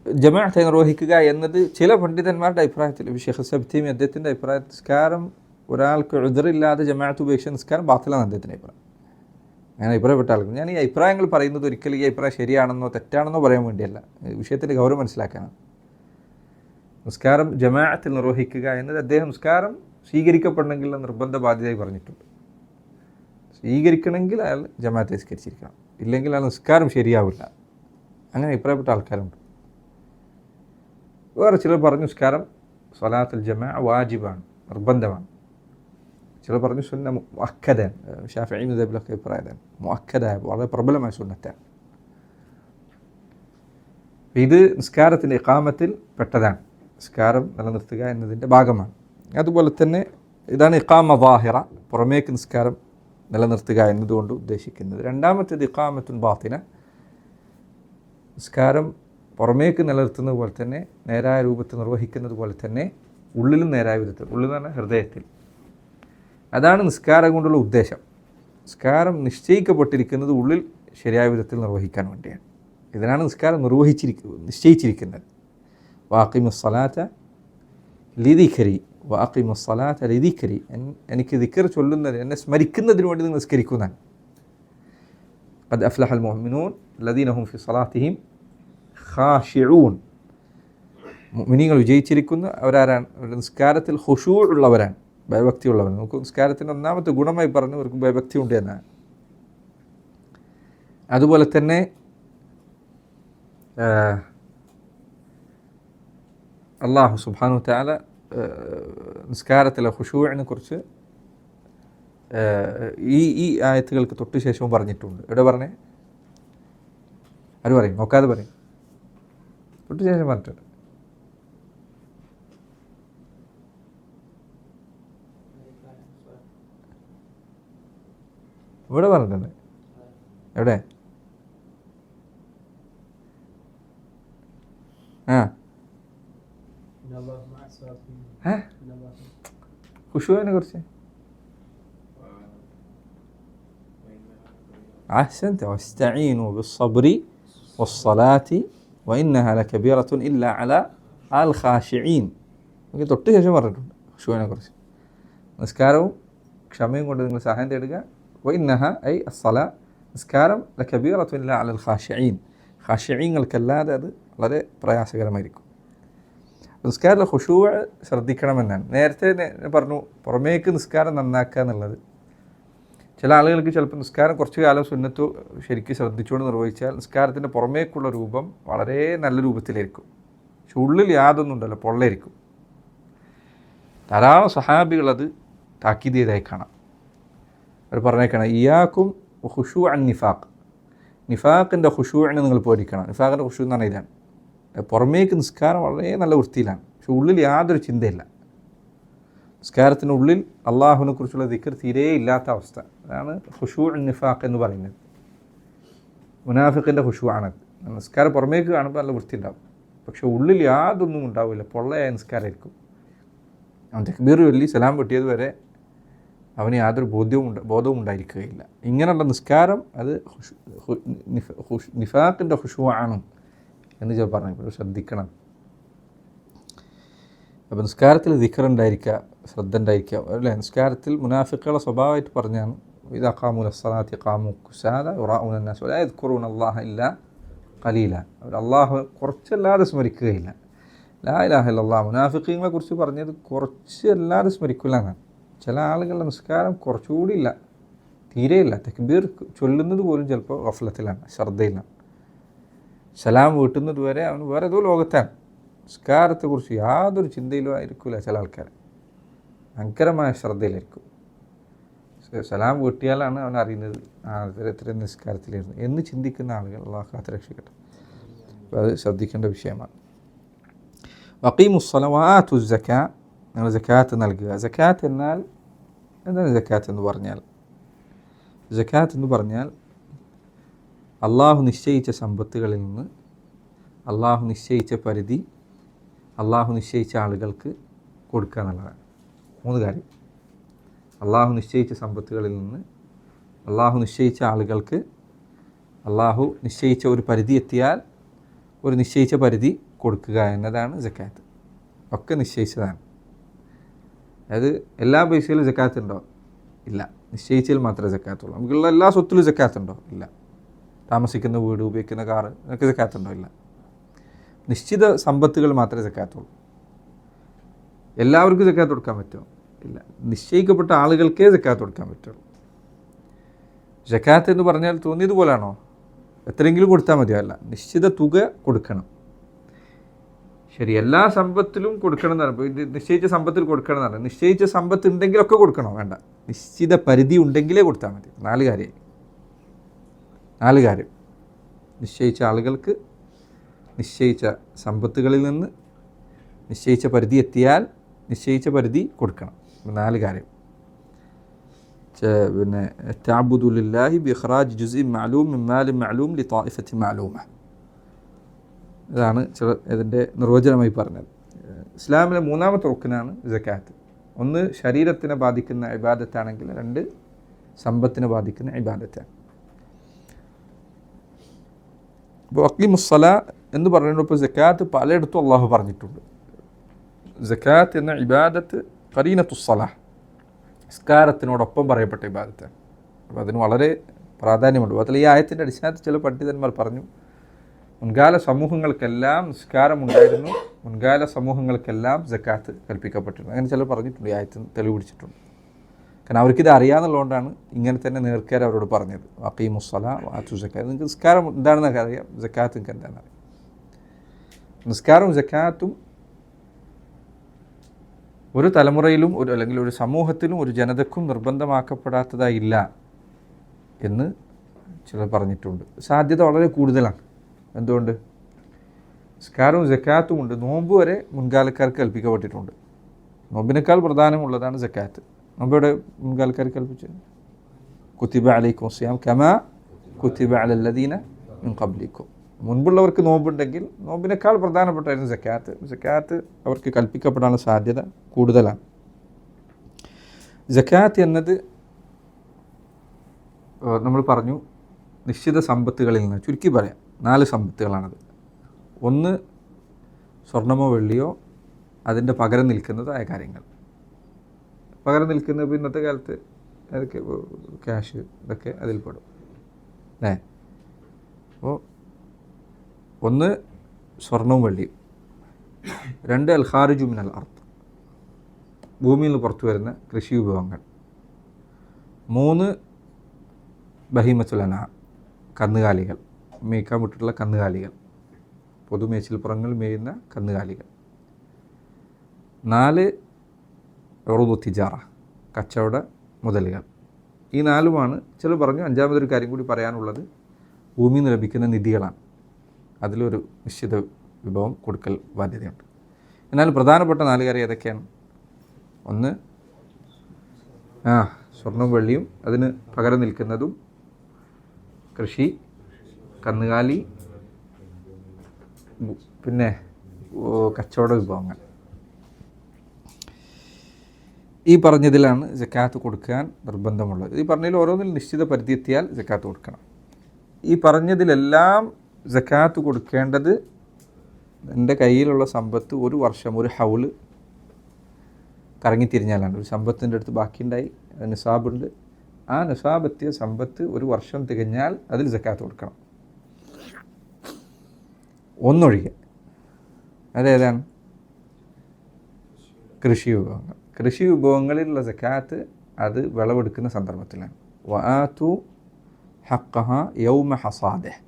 ജമാഅത്തായി നിർവഹിക്കുക എന്നത് ചില പണ്ഡിതന്മാരുടെ അഭിപ്രായത്തിൽ, ഷെയ്ഖ് സബ്തീമി അദ്ദേഹത്തിൻ്റെ അഭിപ്രായത്തിൽ നിസ്കാരം ഒരാൾക്ക് ഉദ്റില്ലാതെ ജമാഅത്ത് ഉപേക്ഷിച്ച നിസ്കാരം ബാത്തിലാണ് അദ്ദേഹത്തിൻ്റെ അഭിപ്രായം. അങ്ങനെ അഭിപ്രായപ്പെട്ട ആൾക്ക് ഞാൻ ഈ അഭിപ്രായങ്ങൾ പറയുന്നത് ഒരിക്കലും ഈ അഭിപ്രായം ശരിയാണെന്നോ തെറ്റാണെന്നോ പറയാൻ വേണ്ടിയല്ല, വിഷയത്തിൻ്റെ ഗൗരവം മനസ്സിലാക്കാനാണ്. നിസ്കാരം ജമാഅത്തിൽ നിർവഹിക്കുക എന്നത് അദ്ദേഹം നിസ്കാരം സ്വീകരിക്കപ്പെടണമെങ്കിൽ നിർബന്ധ ബാധ്യതയായി പറഞ്ഞിട്ടുണ്ട്. സ്വീകരിക്കണമെങ്കിൽ അയാൾ ജമാഅത്ത് നിസ്കരിച്ചിരിക്കണം, ഇല്ലെങ്കിൽ അയാൾ നിസ്കാരം ശരിയാവില്ല. അങ്ങനെ അഭിപ്രായപ്പെട്ട ആൾക്കാരുണ്ട്. വേറെ ചിലർ പറഞ്ഞു നിസ്കാരം സ്വലാത്തുൽ ജമാഅ വാജിബാണ്, നിർബന്ധമാണ്. ചിലർ പറഞ്ഞു സുന്ന മുഅക്കദാൻ, ഷാഫിഈ മദ്ഹബിലൊക്കെ അഭിപ്രായമാണ് മുഅക്കദായ വളരെ പ്രബലമായ സുന്നത്താണ്. ഇത് നിസ്കാരത്തിൻ്റെ ഇഖാമത്തിൽ പെട്ടതാണ്, നിസ്കാരം നിലനിർത്തുക എന്നതിൻ്റെ ഭാഗമാണ്. അതുപോലെ തന്നെ ഇതാണ് ഇഖാമ വാഹിറ, പുറമേക്ക് നിസ്കാരം നിലനിർത്തുക എന്നതുകൊണ്ട് ഉദ്ദേശിക്കുന്നത്. രണ്ടാമത്തേത് ഇഖാമത്തുൻ ബാത്തിന, നിസ്കാരം പുറമേക്ക് നിലനിർത്തുന്നത് പോലെ തന്നെ നേരായ രൂപത്തിൽ നിർവഹിക്കുന്നത് പോലെ തന്നെ ഉള്ളിലും നേരായ വിധത്തിൽ, ഉള്ളിൽ എന്ന് പറഞ്ഞാൽ ഹൃദയത്തിൽ. അതാണ് നിസ്കാരം കൊണ്ടുള്ള ഉദ്ദേശം. നിസ്കാരം നിശ്ചയിക്കപ്പെട്ടിരിക്കുന്നത് ഉള്ളിൽ ശരിയായ വിധത്തിൽ നിർവഹിക്കാൻ വേണ്ടിയാണ്. ഇതിനാണ് നിസ്കാരം നിശ്ചയിച്ചിരിക്കുന്നത്. വാഖിമുസ്സലാത്ത ലിദിക്രി, വാഖിമുസ്സലാത്ത ലിദിക്രി, എനിക്ക് ദിക്ർ ചൊല്ലുന്നതിന്, എന്നെ സ്മരിക്കുന്നതിന് വേണ്ടി നിങ്ങൾ നിസ്കരിക്കുന്നതാണ്. ഖദ് അഫ്ലഹൽ മുഅ്മിനൂൻ അല്ലദീന ഹും ഫി സ്വലാത്തിഹിം ഖാശിഊൻ, മുഅ്മിനീങ്ങൾ വിജയിച്ചിരിക്കുന്നു അവരാരാണ്? അവരുടെ നിസ്കാരത്തിൽ ഖുശൂ ഉള്ളവരാണ്, ഭയഭക്തി ഉള്ളവരാണ്. നമുക്ക് നിസ്കാരത്തിൻ്റെ ഒന്നാമത്തെ ഗുണമായി പറഞ്ഞു അവർക്ക് ഭയഭക്തി ഉണ്ട് എന്നാണ്. അതുപോലെ തന്നെ അല്ലാഹു സുബ്ഹാനഹു വ തആല നിസ്കാരത്തിലെ ഖുശൂഇനെ കുറിച്ച് ഈ ആയത്തുകൾക്ക് തൊട്ട് ശേഷവും പറഞ്ഞിട്ടുണ്ട്. എവിടെ പറഞ്ഞേ? ആര് പറയും? നോക്കാതെ പറയും. തൊട്ട് ശേഷം പറഞ്ഞിട്ടുണ്ട്. ഇവിടെ പറഞ്ഞിട്ടുണ്ട്. എവിടെ? ഖുശൂഇനെ കുറിച്ച് അഹ്സൻത വസ്തഈനു ബിസ്സബ്രി വസ്സലാത്തി വഇന്നഹാ ലകബീറത്തുൻ ഇല്ലാ അലാ അൽ ഖാശിഈൻ. നമുക്ക് തൊട്ട് ശേഷം പറഞ്ഞിട്ടുണ്ട് ഖുശൂഇനെ കുറിച്ച്. നിസ്കാരവും ക്ഷമയും കൊണ്ട് നിങ്ങൾ സഹായം തേടുക. വഇന്നഹാ ഐ അസ്സലാ, നിസ്കാരം ലകബീറത്തുൻ ഇല്ലാ അലൽ ഖാശിഈൻ, ഖാശിഈങ്ങൾക്കല്ലാതെ അത് വളരെ പ്രയാസകരമായിരിക്കും. നിസ്കാരത്തിലെ ഖുശൂഅ് ശ്രദ്ധിക്കണമെന്നാണ്. നേരത്തെ പറഞ്ഞു പുറമേക്ക് നിസ്കാരം നന്നാക്കുക എന്നുള്ളത്. ചില ആളുകൾക്ക് ചിലപ്പോൾ നിസ്കാരം കുറച്ച് കാലം സുന്നത്ത് ശരിക്കും ശ്രദ്ധിച്ചുകൊണ്ട് നിർവഹിച്ചാൽ നിസ്കാരത്തിൻ്റെ പുറമേക്കുള്ള രൂപം വളരെ നല്ല രൂപത്തിലായിരിക്കും, പക്ഷെ ഉള്ളിൽ യാതൊന്നും ഉണ്ടല്ലോ, പൊള്ളയിരിക്കും. ധാരാളം സഹാബികൾ അത് താക്കീത് ചെയ്തായി കാണാം. അവർ പറഞ്ഞേക്കണം ഇയാക്കും ഖുശൂ അൻ നിഫാഖ്, നിഫാഖിൻ്റെ ഖുശൂഇനെ നിങ്ങൾ പേടിക്കണം. നിഫാഖിൻ്റെ ഖുശൂ എന്ന് പറഞ്ഞാൽ ഇതാണ്, പുറമേക്ക് നിസ്കാരം വളരെ നല്ല വൃത്തിയിലാണ്, പക്ഷെ ഉള്ളിൽ യാതൊരു ചിന്തയില്ല. നിസ്കാരത്തിനുള്ളിൽ അള്ളാഹുവിനെ കുറിച്ചുള്ള ദിക്ർ തീരെ ഇല്ലാത്ത അവസ്ഥ. അതാണ് ഖുശൂ' നിഫാഖ് എന്ന് പറയുന്നത്. മുനാഫിഖിൻ്റെ ഖുശൂ' ആണത്. നിസ്കാരം പുറമേക്ക് കാണുമ്പോൾ നല്ല വൃത്തി ഉണ്ടാവും, പക്ഷെ ഉള്ളിൽ യാതൊന്നും ഉണ്ടാവില്ല, പൊള്ളയായ നിസ്കാരമായിരിക്കും. അവൻ തക്ബീർ ചൊല്ലി സലാം വെട്ടിയത് വരെ അവന് യാതൊരു ബോധവും ഉണ്ടായിരിക്കുകയില്ല. ഇങ്ങനെയുള്ള നിസ്കാരം അത് നിഫാഖിൻ്റെ ഖുശൂ' ആണ് എന്ന് പറഞ്ഞു. ശ്രദ്ധിക്കണം. അപ്പോൾ നിസ്കാരത്തിൽ ദിക്ർ ഉണ്ടായിരിക്കുക, ശ്രദ്ധ ഉണ്ടായിരിക്കുക അല്ലേ. നിസ്കാരത്തിൽ മുനാഫിക്കുകളുടെ സ്വഭാവമായിട്ട് പറഞ്ഞാണ് ഇദാ ഖാമൂ ലസ്സലാത്തി ഖാമൂ കുസാല യുറാഊന അന്നാസ വലാ യദ്കുറൂന അല്ലാഹ ഇല്ലാ ഖലീല. അവർ അള്ളാഹു കുറച്ചല്ലാതെ സ്മരിക്കുകയില്ല. ലാ ഇലാഹ ഇല്ലല്ലാഹ്. മുനാഫിഖീങ്ങളെ കുറിച്ച് പറഞ്ഞത് കുറച്ചല്ലാതെ സ്മരിക്കില്ല എന്നാണ്. ചില ആളുകളുടെ നിസ്കാരം കുറച്ചുകൂടി ഇല്ല, തീരെയില്ല. തക്ബീർ ചൊല്ലുന്നത് പോലും ചിലപ്പോൾ ഗഫ്ലത്തിലാണ്, ശ്രദ്ധയിലാണ്. സലാം വീട്ടുന്നത് വരെ അവൻ വേറെ ഏതോ ലോകത്താണ്. നിസ്കാരത്തെക്കുറിച്ച് യാതൊരു ചിന്തയിലും ആയിരിക്കില്ല. ചില ആൾക്കാർ ഭയങ്കരമായ ശ്രദ്ധയിലായിരിക്കും. സലാം വീട്ടിയാലാണ് അവൻ അറിയുന്നത് എത്രയും നിസ്കാരത്തിലായിരുന്നു എന്ന് ചിന്തിക്കുന്ന ആളുകൾ അള്ളാഹു കാത്ത് രക്ഷിക്കട്ടെ. അപ്പോൾ അത് ശ്രദ്ധിക്കേണ്ട വിഷയമാണ്. വഖീമുസ്സലാ വആതു സക്കാ. നിങ്ങൾ സക്കാത്ത് നൽകുക. സക്കാത്ത് എന്നാൽ എന്താണ്? സക്കാത്ത് എന്ന് പറഞ്ഞാൽ, സക്കാത്ത് എന്ന് പറഞ്ഞാൽ അള്ളാഹു നിശ്ചയിച്ച സമ്പത്തുകളിൽ നിന്ന് അള്ളാഹു നിശ്ചയിച്ച പരിധി അള്ളാഹു നിശ്ചയിച്ച ആളുകൾക്ക് കൊടുക്കുക എന്നുള്ളതാണ്. 3 കാര്യം. അള്ളാഹു നിശ്ചയിച്ച സമ്പത്തുകളിൽ നിന്ന് അള്ളാഹു നിശ്ചയിച്ച ആളുകൾക്ക് അള്ളാഹു നിശ്ചയിച്ച ഒരു പരിധി എത്തിയാൽ ഒരു നിശ്ചയിച്ച പരിധി കൊടുക്കുക എന്നതാണ് സക്കാത്ത്. ഒക്കെ നിശ്ചയിച്ചതാണ്. അതായത് എല്ലാ പൈസയിലും സക്കാത്ത് ഉണ്ടോ? ഇല്ല. നിശ്ചയിച്ചതിൽ മാത്രമേ സക്കാത്തുള്ളൂ. നമുക്കുള്ള എല്ലാ സ്വത്തിലും സക്കാത്ത് ഉണ്ടോ? ഇല്ല. താമസിക്കുന്ന വീട്, ഉപയോഗിക്കുന്ന കാറ്, ഇതൊക്കെ സക്കാത്ത് ഉണ്ടോ? ഇല്ല. നിശ്ചിത സമ്പത്തുകൾ മാത്രമേ സക്കാത്തുള്ളൂ. എല്ലാവർക്കും സക്കാത്ത് കൊടുക്കാൻ പറ്റുമോ? ഇല്ല. നിശ്ചയിക്കപ്പെട്ട ആളുകൾക്കേ സക്കാത്ത് കൊടുക്കാൻ പറ്റുള്ളൂ. സക്കാത്ത് എന്ന് പറഞ്ഞാൽ തോന്നിയതുപോലാണോ? എത്രയെങ്കിലും കൊടുത്താൽ മതിയോ? അല്ല, നിശ്ചിത തുക കൊടുക്കണം. ശരി, എല്ലാ സമ്പത്തിലും കൊടുക്കണം എന്നാണ്. ഇപ്പോൾ ഇത് നിശ്ചയിച്ച സമ്പത്തിൽ കൊടുക്കണം എന്നാണ്. നിശ്ചയിച്ച സമ്പത്ത് ഉണ്ടെങ്കിലൊക്കെ കൊടുക്കണോ? വേണ്ട. നിശ്ചിത പരിധി ഉണ്ടെങ്കിലേ കൊടുത്താൽ മതി. 4 കാര്യം. നിശ്ചയിച്ച ആളുകൾക്ക് നിശ്ചയിച്ച സമ്പത്തുകളിൽ നിന്ന് നിശ്ചയിച്ച പരിധി എത്തിയാൽ നിശ്ചയിച്ച പരിധി കൊടുക്കണം. 4 കാര്യം. പിന്നെ തഅബ്ബുദു ലില്ലാഹി ബിഇഖ്റാജ് ജുസ്ഇൻ മഅലൂം മിൻ മാലിൻ മഅലൂം ലിതായിഫത്തി മഅലൂമ. ഇതാണ് ഇതിൻ്റെ നിർവചനമായി പറഞ്ഞത്. ഇസ്ലാമിലെ 3ാമത്തെ റുക്നാണ് സക്കാത്ത്. 1 ശരീരത്തിനെ ബാധിക്കുന്ന ഇബാദത്താണെങ്കിൽ 2 സമ്പത്തിനെ ബാധിക്കുന്ന ഇബാദത്താണ്. അപ്പോൾ അഖീമുസ്സലാ എന്ന് പറയുന്നപ്പോൾ സക്കാത്ത് പലയിടത്തും അള്ളാഹു പറഞ്ഞിട്ടുണ്ട്. സക്കാത്ത് എന്ന ഇബാദത്ത് ഖരീനത്തുസ്സലാ, നിസ്കാരത്തിനോടൊപ്പം പറയപ്പെട്ട ഇബാദത്താണ്. അപ്പോൾ അതിന് വളരെ പ്രാധാന്യമുണ്ട്. അതിൽ ഈ ആയത്തിൻ്റെ അടിസ്ഥാനത്തിൽ ചില പണ്ഡിതന്മാർ പറഞ്ഞു, മുൻകാല സമൂഹങ്ങൾക്കെല്ലാം നിസ്കാരമുണ്ടായിരുന്നു, മുൻകാല സമൂഹങ്ങൾക്കെല്ലാം സക്കാത്ത് കൽപ്പിക്കപ്പെട്ടിരുന്നു. അങ്ങനെ ചിലർ പറഞ്ഞിട്ടുണ്ട്, ഈ ആയത്തിന് തെളിവ് പിടിച്ചിട്ടുണ്ട്. കാരണം അവർക്കിത് അറിയാമെന്നുള്ളതുകൊണ്ടാണ് ഇങ്ങനെ തന്നെ നേർക്കാർ അവരോട് പറഞ്ഞത്. അഖീമുസ്സലാ വആതു സക്കാത്ത്. നിങ്ങൾക്ക് നിസ്കാരം എന്താണെന്നൊക്കെ അറിയാം, സക്കാത്ത് നിങ്ങൾക്ക് എന്താണെന്ന് അറിയാം. നിസ്കാരവും സക്കാത്തും ഒരു തലമുറയിലും അല്ലെങ്കിൽ ഒരു സമൂഹത്തിലും ഒരു ജനതക്കും നിർബന്ധമാക്കപ്പെടാത്തതായില്ല എന്ന് ചിലർ പറഞ്ഞിട്ടുണ്ട്. സാധ്യത വളരെ കൂടുതലാണ്. എന്തുകൊണ്ട്? നിസ്കാരവും സക്കാത്തും ഉണ്ട്. നോമ്പ് വരെ മുൻകാലക്കാർക്ക് കൽപ്പിക്കപ്പെട്ടിട്ടുണ്ട്. നോമ്പിനേക്കാൾ പ്രധാനമുള്ളതാണ് സക്കാത്ത്. നോമ്പവിടെ മുൻകാലക്കാർക്ക് കൽപ്പിച്ചത് കുത്തിബ അലൈക്കും സിയാം കമാ കുത്തിബ അലല്ലദീന മിൻ ഖബ്ലിക്കും. മുൻപുള്ളവർക്ക് നോമ്പുണ്ടെങ്കിൽ നോമ്പിനേക്കാൾ പ്രധാനപ്പെട്ടായിരുന്നു സക്കാത്ത്. സക്കാത്ത് അവർക്ക് കൽപ്പിക്കപ്പെടാനുള്ള സാധ്യത കൂടുതലാണ്. സക്കാത്ത് എന്നത് നമ്മൾ പറഞ്ഞു നിശ്ചിത സമ്പത്തുകളിൽ നിന്ന്, ചുരുക്കി പറയാം 4 സമ്പത്തുകളാണത്. 1 സ്വർണമോ വെള്ളിയോ അതിൻ്റെ പകരം നിൽക്കുന്നതോ ആയ കാര്യങ്ങൾ. പകരം നിൽക്കുന്നത് ഇന്നത്തെ കാലത്ത് അതൊക്കെ ക്യാഷ്, ഇതൊക്കെ അതിൽപ്പെടും അല്ലേ. അപ്പോൾ 1 സ്വർണവും വെള്ളിയും, 2 അൽ ഖാരിജു മിനൽ അർദ്, ഭൂമിയിൽ നിന്ന് പുറത്തു വരുന്ന കൃഷി വിഭവങ്ങൾ, 3 ബഹീമത്തുൽ അൻആം, കന്നുകാലികൾ, മേയ്ക്കാൻ വിട്ടിട്ടുള്ള കന്നുകാലികൾ, പൊതുമേച്ചിൽപ്പുറങ്ങൾ മേയുന്ന കന്നുകാലികൾ, 4 ഉറുദു തിജാറ, കച്ചവട മുതലുകൾ. ഈ 4ഉമാണ്. ചിലർ പറഞ്ഞു 5ാമതൊരു കാര്യം കൂടി പറയാനുള്ളത് ഭൂമിയിൽ നിന്ന് ലഭിക്കുന്ന നിധികളാണ്. അതിലൊരു നിശ്ചിത വിഭവം കൊടുക്കൽ ബാധ്യതയുണ്ട്. എന്നാൽ പ്രധാനപ്പെട്ട 4 കാര്യം ഏതൊക്കെയാണ്? ഒന്ന്, സ്വർണ്ണവും വെള്ളിയും അതിന് പകരം നിൽക്കുന്നതും, കൃഷി, കന്നുകാലി, പിന്നെ കച്ചവട വിഭവങ്ങൾ. ഈ പറഞ്ഞതിലാണ് സക്കാത്ത് കൊടുക്കാൻ നിർബന്ധമുള്ളത്. ഈ പറഞ്ഞതിൽ ഓരോന്നിൽ നിശ്ചിത പരിധി എത്തിയാൽ സക്കാത്ത് കൊടുക്കണം. ഈ പറഞ്ഞതിലെല്ലാം സക്കാത്ത് കൊടുക്കേണ്ടത് എൻ്റെ കയ്യിലുള്ള സമ്പത്ത് ഒരു വർഷം, ഒരു ഹൗല് കറങ്ങിത്തിരിഞ്ഞാലാണ്. ഒരു സമ്പത്തിൻ്റെ അടുത്ത് ബാക്കിയുണ്ടായി, നിസാബുണ്ട്, ആ നിസാബെത്തിയ സമ്പത്ത് ഒരു വർഷം തികഞ്ഞാൽ അതിൽ സക്കാത്ത് കൊടുക്കണം. ഒന്നൊഴികെ. അതേതാണ്? കൃഷി വിഭവങ്ങൾ. കൃഷി വിഭവങ്ങളിലുള്ള സക്കാത്ത് അത് വിളവെടുക്കുന്ന സന്ദർഭത്തിലാണ്. വആതു ഹഖഹ യൗമ ഹസാദിഹ്.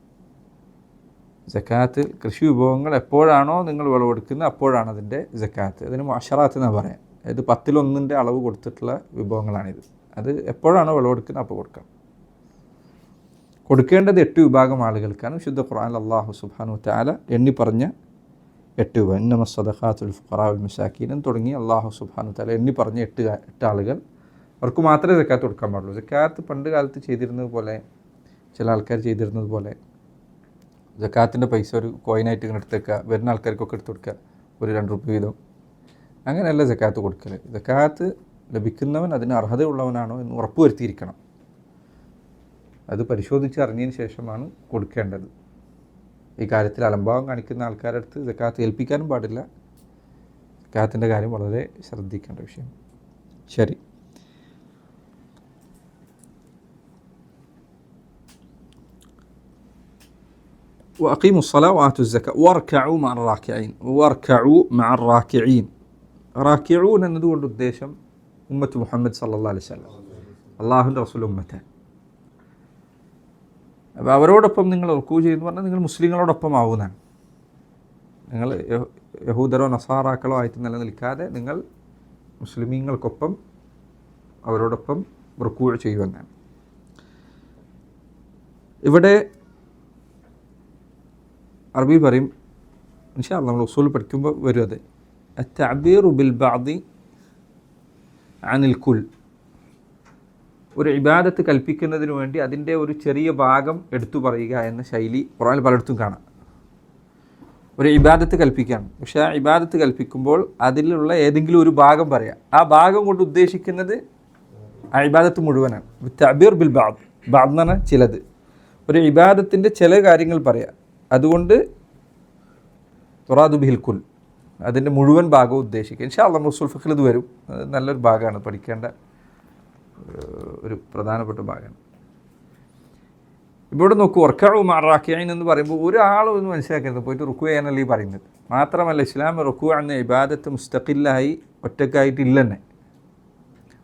സക്കാത്ത് കൃഷി വിഭവങ്ങൾ എപ്പോഴാണോ നിങ്ങൾ വിളവെടുക്കുന്നത് അപ്പോഴാണ് അതിൻ്റെ സക്കാത്ത്. അതിന് മുഅശറാത്ത് എന്നാണ് പറയാം. അതായത് 10-1 അളവ് കൊടുത്തിട്ടുള്ള വിഭവങ്ങളാണിത്. അത് എപ്പോഴാണോ വിളവെടുക്കുന്നത് അപ്പോൾ കൊടുക്കണം. കൊടുക്കേണ്ടത് 8 വിഭാഗം ആളുകൾക്കാണ്. വിശുദ്ധ ഖുർആനിൽ അല്ലാഹു സുബ്ഹാനഹു വ തആല എണ്ണി പറഞ്ഞ 8 വിഭാഗം, ഇന്നമസ് സദഖാത്തുൽ ഫുഖറാ വൽ മസാകീൻ തുടങ്ങി അല്ലാഹു സുബ്ഹാനഹു വ തആല എണ്ണി പറഞ്ഞ 8 ആളുകൾ, അവർക്ക് മാത്രമേ സക്കാത്ത് കൊടുക്കാൻ പാടുള്ളൂ. സക്കാത്ത് പണ്ട് കാലത്ത് ചെയ്തിരുന്നത് പോലെ, ചില ആൾക്കാർ ചെയ്തിരുന്നത് പോലെ സക്കാത്തിൻ്റെ പൈസ ഒരു കോയിനായിട്ട് ഇങ്ങനെ എടുത്തേക്കുക, വരുന്ന ആൾക്കാർക്കൊക്കെ എടുത്ത് കൊടുക്കുക, ഒരു 2 രൂപ വീതം. അങ്ങനെയല്ല സക്കാത്ത് കൊടുക്കൽ. സക്കാത്ത് ലഭിക്കുന്നവൻ അതിന് അർഹതയുള്ളവനാണോ എന്ന് ഉറപ്പുവരുത്തിയിരിക്കണം. അത് പരിശോധിച്ച് അറിഞ്ഞതിന് ശേഷമാണ് കൊടുക്കേണ്ടത്. ഈ കാര്യത്തിൽ അലംഭാവം കാണിക്കുന്ന ആൾക്കാരുടെ അടുത്ത് സക്കാത്ത് ഏൽപ്പിക്കാനും പാടില്ല. സക്കാത്തിൻ്റെ കാര്യം വളരെ ശ്രദ്ധിക്കേണ്ട വിഷയം. ശരി, وأقيموا الصلاة وآتوا الزكاة واركعوا مع الراكعين. واركعوا مع الراكعين. റാക്കിഊൻ എന്നതുകൊണ്ട് ഉദ്ദേശം ഉമ്മത്ത് മുഹമ്മദ് സല്ലല്ലാഹു അലൈഹി വസല്ലം, അള്ളാഹുവിൻ്റെ റസൂൽ ഉമ്മത്ത്. അപ്പോൾ അവരോടൊപ്പം നിങ്ങൾ റുക്കൂ ചെയ്യുന്നു പറഞ്ഞാൽ നിങ്ങൾ മുസ്ലിങ്ങളോടൊപ്പം ആവുന്നതാണ്. നിങ്ങൾ യഹൂദരോ നസാറാക്കളോ ആയിട്ട് നിലനിൽക്കാതെ നിങ്ങൾ മുസ്ലിമീങ്ങൾക്കൊപ്പം അവരോടൊപ്പം റുക്കൂ ചെയ്യുമെന്നാണ്. ഇവിടെ അറബി പറയും, ഇൻഷാ അല്ലാഹ് നമ്മൾ ഉസൂൽ പഠിക്കുമ്പോൾ വരും അത്, അത്തഅബീറു ബിൽ ബഅദി അനിൽ കുൽ. ഒരു ഇബാദത്ത് കൽപ്പിക്കുന്നതിന് വേണ്ടി അതിൻ്റെ ഒരു ചെറിയ ഭാഗം എടുത്തു പറയുക എന്ന ശൈലി ഖുർആനിൽ പലയിടത്തും കാണാം. ഒരു ഇബാദത്ത് കൽപ്പിക്കുകയാണ്, പക്ഷേ ആ ഇബാദത്ത് കൽപ്പിക്കുമ്പോൾ അതിലുള്ള ഏതെങ്കിലും ഒരു ഭാഗം പറയാം. ആ ഭാഗം കൊണ്ട് ഉദ്ദേശിക്കുന്നത് ആ ഇബാദത്ത് മുഴുവനാണ്. തഅബീർ ബിൽ ബഅദ്, ബഅദ് എന്ന് പറഞ്ഞാൽ ചിലത്. ഒരു ഇബാദത്തിൻ്റെ ചില കാര്യങ്ങൾ പറയാം, അതുകൊണ്ട് തുറാദു ബിഹിൽ കുൽ, അതിൻ്റെ മുഴുവൻ ഭാഗവും ഉദ്ദേശിക്കുക. ഇൻഷാ അല്ലാഹ് ഉസൂൽ ഫിഖ്ഹിൽ ഇത് വരും. നല്ലൊരു ഭാഗമാണ്, പഠിക്കേണ്ട ഒരു പ്രധാനപ്പെട്ട ഭാഗമാണ്. ഇവിടെ നോക്കൂ, വർക്കഉ മഅ റാക്കിഈൻ എന്ന് പറയുമ്പോൾ ഒരാളൊന്നും മനസ്സിലാക്കരുത് പോയിട്ട് റുക്കു ചെയ്യാനല്ല ഈ പറയുന്നത്. മാത്രമല്ല ഇസ്ലാം റുക്കു എന്ന ഇബാദത്ത് മുസ്തഖില്ലായി ഒറ്റക്കായിട്ടില്ല തന്നെ.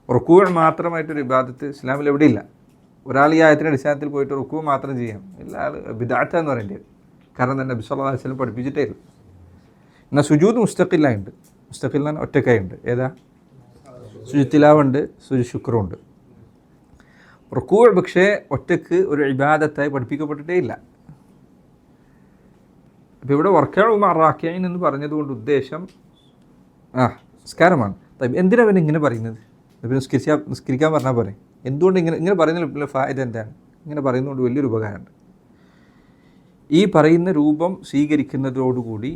റുക്കു മാത്രമായിട്ടൊരു ഇബാദത്ത് ഇസ്ലാമിൽ എവിടെയില്ല. ഒരാൾ ഈ ആയത്തിൻ്റെ അടിസ്ഥാനത്തിൽ പോയിട്ട് റുക്കു മാത്രം ചെയ്യാം, എല്ലാ ആൾ ബിദ്അത്ത് എന്ന് പറയേണ്ടി വരും. കാരണം തന്നെ നബി സല്ലല്ലാഹു അലൈഹി വസല്ലം പഠിപ്പിച്ചിട്ടേ ഇല്ല. എന്നാൽ സുജൂദ് മുസ്തഖില്ലായുണ്ട്, മുസ്തഖില്ലാൻ ഒറ്റക്കായുണ്ട്. ഏതാ? സുജൂദ് തിലാവുണ്ട്, സുജൂദ് ശുക്റുണ്ട്. റുക്കൂ പക്ഷേ ഒറ്റക്ക് ഒരു ഇബാദത്തായി പഠിപ്പിക്കപ്പെട്ടിട്ടേ ഇല്ല. അപ്പോൾ ഇവിടെ വർക്കഉ മഅ റാക്കിഈൻ എന്ന് പറഞ്ഞതുകൊണ്ട് ഉദ്ദേശം നിസ്കാരമാണ്. എന്തിനാണ് അവൻ ഇങ്ങനെ പറയുന്നത്? നിസ്കരിക്കാൻ പറഞ്ഞാൽ പോരെ? എന്തുകൊണ്ട് ഇങ്ങനെ പറയുന്നതിൽ ഫായിദ എന്താണ്? ഇങ്ങനെ പറയുന്നതുകൊണ്ട് വലിയൊരു ഉപകാരമുണ്ട്. ഈ പറയുന്ന രൂപം സ്വീകരിക്കുന്നതോടുകൂടി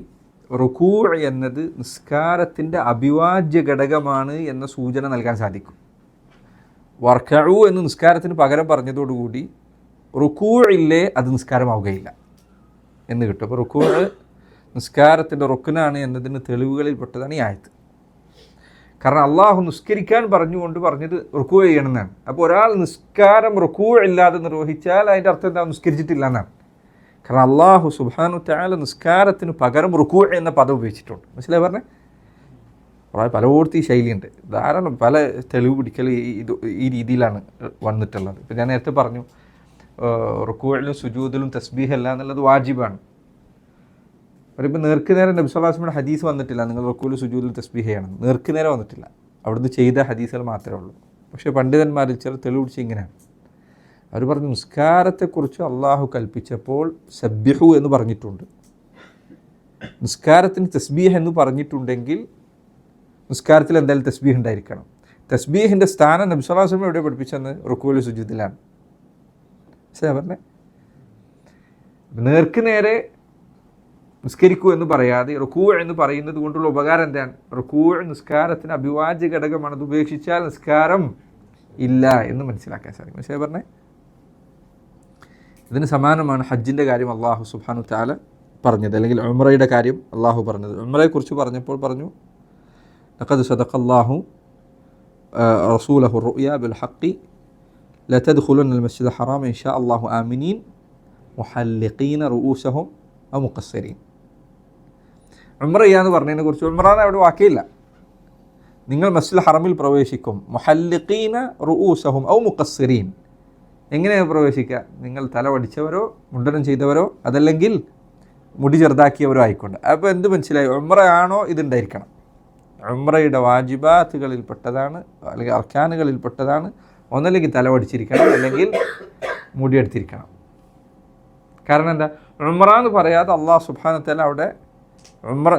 റുക്കൂ എന്നത് നിസ്കാരത്തിൻ്റെ അഭിവാജ്യ ഘടകമാണ് എന്ന സൂചന നൽകാൻ സാധിക്കും. വർക്കഉ എന്ന് നിസ്കാരത്തിന് പകരം പറഞ്ഞതോടുകൂടി റുക്കൂ ഇല്ലേ അത് നിസ്കാരമാവുകയില്ല എന്ന് കിട്ടും. അപ്പോൾ റുക്കൂ നിസ്കാരത്തിൻ്റെ റുക്നാണ് എന്നതിന് തെളിവുകളിൽ പെട്ടതാണ് ഈ ആയത്ത്. കാരണം അള്ളാഹു നിസ്കരിക്കാൻ പറഞ്ഞുകൊണ്ട് പറഞ്ഞത് റുക്കൂ ചെയ്യണമെന്നാണ്. അപ്പോൾ ഒരാൾ നിസ്കാരം റുക്കൂ ഇല്ലാതെ നിർവഹിച്ചാൽ അതിൻ്റെ അർത്ഥം എന്താ? നിസ്കരിച്ചിട്ടില്ല എന്നാണ്. കാരണം അള്ളാഹു സുബ്ഹാനഹു തആല നിസ്കാരത്തിന് പകരം റുക്കൂ എന്ന പദം ഉപയോഗിച്ചിട്ടുണ്ട്. മനസ്സിലായി പറഞ്ഞേ? പലയിടത്തും ഈ ശൈലിയുണ്ട്. ധാരാളം പല തെളിവ് പിടിക്കൽ ഈ രീതിയിലാണ് വന്നിട്ടുള്ളത്. ഇപ്പം ഞാൻ നേരത്തെ പറഞ്ഞു റുക്കൂഇലും സുജൂദിലും തസ്ബീഹ് അല്ല എന്നുള്ളത് വാജിബാണ്. പറയുമ്പോൾ നേർക്കുനേരെ നബി സല്ലല്ലാഹു അലൈഹി വസല്ലം ഹദീസ് വന്നിട്ടില്ല, നിങ്ങൾ റുക്കൂഇലും സുജൂദിലും തസ്ബീഹ് ചെയ്യണം. നേർക്കുനേരെ വന്നിട്ടില്ല, അവിടുന്ന് ചെയ്ത ഹദീസുകൾ മാത്രമേ ഉള്ളൂ. പക്ഷേ പണ്ഡിതന്മാരിൽ ചിലർ തെളിവ് പിടിച്ച് ഇങ്ങനെയാണ്. അവർ പറഞ്ഞു നിസ്കാരത്തെക്കുറിച്ച് അള്ളാഹു കൽപ്പിച്ചപ്പോൾ സബ്ബിഹു എന്ന് പറഞ്ഞിട്ടുണ്ട്. നിസ്കാരത്തിന് തസ്ബീഹ് എന്ന് പറഞ്ഞിട്ടുണ്ടെങ്കിൽ നിസ്കാരത്തിൽ എന്തായാലും തസ്ബീഹ് ഉണ്ടായിരിക്കണം. തസ്ബീഹിൻ്റെ സ്ഥാനം നബി സ്വല്ലല്ലാഹു അലൈഹി വസല്ലം എവിടെ പഠിപ്പിച്ചെന്ന് റുക്കൂലും സുജൂദിലാണ്. ശരി പറഞ്ഞേ, നേർക്ക് നേരെ നിസ്കരിക്കൂ എന്ന് പറയാതെ റുക്കൂ എന്ന് പറയുന്നത് കൊണ്ടുള്ള ഉപകാരം എന്താണ്? റുക്കൂ നിസ്കാരത്തിന് അഭിവാജ്യ ഘടകമാണ്, അത് ഉപേക്ഷിച്ചാൽ നിസ്കാരം ഇല്ല എന്ന് മനസ്സിലാക്കാൻ സാധിക്കും. ശരി പറഞ്ഞേ, ഇതിന് സമാനമാണ് ഹജ്ജിൻ്റെ കാര്യം അള്ളാഹു സുബ്ഹാനഹു തആല പറഞ്ഞത്, അല്ലെങ്കിൽ ഉംറയുടെ കാര്യം അള്ളാഹു പറഞ്ഞത്. ഉംറയെക്കുറിച്ച് പറഞ്ഞപ്പോൾ പറഞ്ഞു, ലഖദ് സദഖല്ലാഹു റസൂലഹു റുഅ്യ ബിൽ ഹഖ് ലതദ്ഖുലുന്നൽ മസ്ജിദൽ ഹറാം ഇൻഷാ അല്ലാഹു ആമിനീൻ മുഹല്ലിഖീന റൂഊസഹും ഔ മുഖസ്സിരീൻ. ഉംറ ചെയ്യാന്ന് പറഞ്ഞതിനെ കുറിച്ച് ഉംറാന്ന് അവിടെ വാക്കിയില്ല. നിങ്ങൾ മസ്ജിദുൽ ഹറമിൽ പ്രവേശിക്കും, മുഹല്ലിഖീന റൂഊസഹും ഔ മുഖസ്സിരീൻ. എങ്ങനെയാണ് പ്രവേശിക്കുക? നിങ്ങൾ തല വടിച്ചവരോ മുണ്ടനം ചെയ്തവരോ അതല്ലെങ്കിൽ മുടി ചെറുതാക്കിയവരോ ആയിക്കൊണ്ട്. അപ്പോൾ എന്ത് മനസ്സിലായി? ഉംറ ആണോ ഇതുണ്ടായിരിക്കണം. ഉംറയുടെ വാജിബാത്തുകളിൽപ്പെട്ടതാണ്, അല്ലെങ്കിൽ അർക്കാനുകളിൽപ്പെട്ടതാണ്. ഒന്നല്ലെങ്കിൽ തല വടിച്ചിരിക്കണം, അല്ലെങ്കിൽ മുടിയെടുത്തിരിക്കണം. കാരണം എന്താ? ഉംറ എന്ന് പറയാതെ അള്ളാഹു സുബ്ഹാനഹു തആല അവിടെ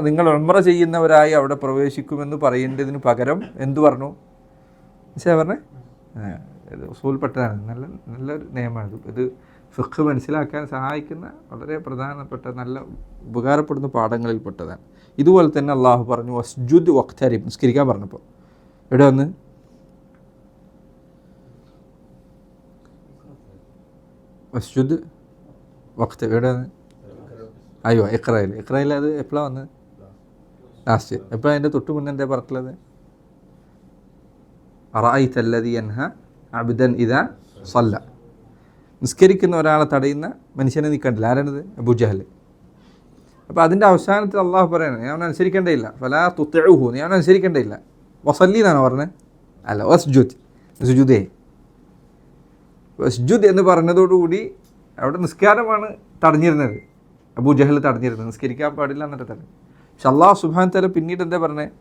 നിങ്ങൾ ഉംറ ചെയ്യുന്നവരായി അവിടെ പ്രവേശിക്കുമെന്ന് പറയേണ്ടതിന് പകരം എന്തു പറഞ്ഞു? മനസ്സിലാ പറഞ്ഞേ? ഇത് ഉസൂൽപ്പെട്ടതാണ്, നല്ലൊരു നിയമമാണ്. ഇത് ഫിഖ് മനസ്സിലാക്കാൻ സഹായിക്കുന്ന വളരെ പ്രധാനപ്പെട്ട നല്ല ഉപകാരപ്പെടുന്ന പാഠങ്ങളിൽപ്പെട്ടതാണ്. ഇതുപോലെ തന്നെ അള്ളാഹു പറഞ്ഞു വസ്ജുദ് വഖ്തരിബ്, നിസ്കരിക്കാൻ പറഞ്ഞപ്പോൾ എവിടെ വന്ന് വസ്ജുദ് വഖ്ത് എവിടെ വന്ന്? അയ്യോ ഇഖ്റയിൽ അത് എപ്പോഴാണ് വന്നത്? ലാസ്റ്റ്. എപ്പോഴാണ് അതിൻ്റെ തൊട്ട് മുന്നേ എന്താ പറഞ്ഞിട്ടുള്ളത്? അറഅയ്ത അല്ലദീ യൻഹാ അബ്ദൻ ഇദാ സല്ല. നിസ്കരിക്കുന്ന ഒരാളെ തടയുന്ന മനുഷ്യനെ നീ കണ്ടില്ല. ആരാണിത്? അബൂജഹൽ. അപ്പോൾ അതിൻ്റെ അവസാനത്തിൽ അള്ളാഹു പറയണത് ഞാൻ അനുസരിക്കേണ്ടയില്ല, ഫലാ തുത്തിഉഹു, ഞാൻ അനുസരിക്കേണ്ടയില്ല. വസല്ലി എന്നാണ് പറഞ്ഞത്, അല്ല വസ്ജുദ്, സുജൂദേ. വസ്ജുദ് എന്ന് പറഞ്ഞതോടുകൂടി അവിടെ നിസ്കാരമാണ് തടഞ്ഞിരുന്നത്, അബൂജഹൽ തടഞ്ഞിരുന്നത്, നിസ്കരിക്കാൻ പാടില്ല എന്നിട്ട് തടഞ്ഞു. പക്ഷെ അള്ളാഹു സുബ്ഹാനഹു തആല പിന്നീട് എന്താ പറഞ്ഞത്?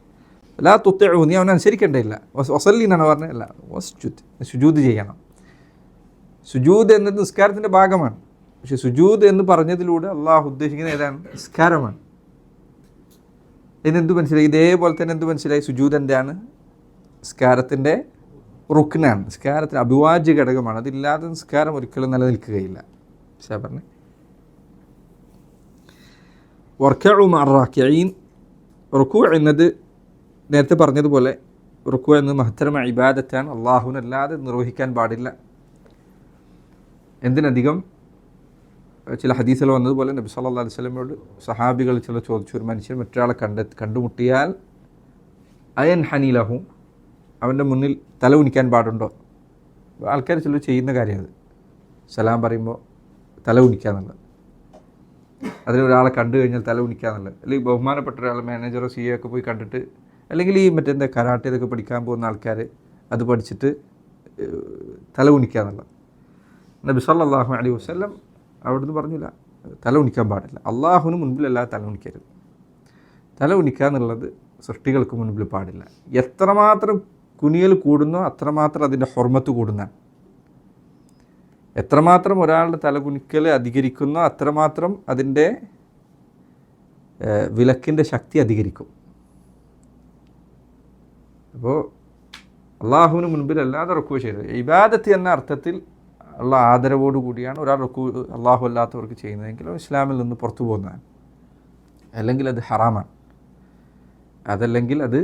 ഫലാ തുത്തിഉഹു, നീ അവനെ അനുസരിക്കേണ്ടയില്ല. വസല്ലി എന്നാണ് പറഞ്ഞത്, അല്ല വസ്ജുദ്, സുജൂദ് ചെയ്യണം. സുജൂദ് എന്നത് നിസ്കാരത്തിൻ്റെ ഭാഗമാണ്. പക്ഷെ സുജൂദ് എന്ന് പറഞ്ഞതിലൂടെ അള്ളാഹു ഉദ്ദേശിക്കുന്നത് ഏതാണ്? നിസ്കാരമാണ്. ഇതിനെന്ത് മനസ്സിലായി? ഇതേപോലെ തന്നെ എന്ത് മനസ്സിലായി? സുജൂദ് എന്താണ്? നിസ്കാരത്തിൻ്റെ റുക്നാണ്, നിസ്കാരത്തിന് അഭിവാജ്യ ഘടകമാണ്. അതില്ലാതെ നിസ്കാരം ഒരിക്കലും നിലനിൽക്കുകയില്ല. പറഞ്ഞേ, വർക്കഉ മഅർ റാക്കിഈൻ. റുക്കൂ എന്നത് നേരത്തെ പറഞ്ഞതുപോലെ റുക്കൂ എന്നത് മഹത്തരമായ ഇബാദത്താണ്, അള്ളാഹുവിനല്ലാതെ നിർവഹിക്കാൻ പാടില്ല. എന്തിനധികം ചില ഹദീസുകൾ വന്നതുപോലെ നബി സല്ലല്ലാഹു അലൈഹി വസല്ലമയോട് സഹാബികൾ ചില ചോദിച്ചു, ഒരു മനുഷ്യൻ മറ്റൊരാളെ കണ്ടുമുട്ടിയാൽ അയൻ ഹനീലഹു, അവൻ്റെ മുന്നിൽ തല ഉനിക്കാൻ പാടുണ്ടോ? ആൾക്കാർ ചിലർ ചെയ്യുന്ന കാര്യം അത്, സലാം പറയുമ്പോൾ തല ഉനിക്കുക എന്നുള്ളത്, അതിലൊരാളെ കണ്ടു കഴിഞ്ഞാൽ തല ഉനിക്കുക എന്നുള്ളത്. അല്ലെങ്കിൽ ബഹുമാനപ്പെട്ട ഒരാൾ മാനേജറോ സി എ ഒക്കെ പോയി കണ്ടിട്ട്, അല്ലെങ്കിൽ ഈ മറ്റെന്താ കരാട്ടെ ഇതൊക്കെ പഠിക്കാൻ പോകുന്ന ആൾക്കാർ അത് പഠിച്ചിട്ട് തല ഉനിക്കുക എന്നുള്ളത്. നബി സല്ലല്ലാഹു അലൈഹി വസല്ലം അവിടുന്ന് പറഞ്ഞില്ല, തല ഉനിക്കാൻ പാടില്ല. അള്ളാഹുവിന് മുൻപിലല്ലാതെ തല ഉനിക്കരുത്. തല ഉനിക്കുക എന്നുള്ളത് സൃഷ്ടികൾക്ക് മുൻപിൽ പാടില്ല. എത്രമാത്രം കുനിയൽ കൂടുന്നോ അത്രമാത്രം അതിൻ്റെ ഹുർമത്ത് കൂടുന്നതാണ്. എത്രമാത്രം ഒരാളുടെ തല കുനിക്കൽ അധികരിക്കുന്നോ അത്രമാത്രം അതിൻ്റെ വിലക്കിൻ്റെ ശക്തി അധികരിക്കും. അപ്പോൾ അള്ളാഹുവിന് മുൻപിലല്ലാതെ റുക്കൂ ചെയ്തത് ഇബാദത്ത് എന്ന അർത്ഥത്തിൽ ഉള്ള ആദരവോടു കൂടിയാണ് ഒരാൾ റുക്കൂ അള്ളാഹു അല്ലാത്തവർക്ക് ചെയ്യുന്നതെങ്കിലും ഇസ്ലാമിൽ നിന്ന് പുറത്തു പോകുന്നതാണ്. അല്ലെങ്കിൽ അത് ഹറാമാണ്, അതല്ലെങ്കിൽ അത്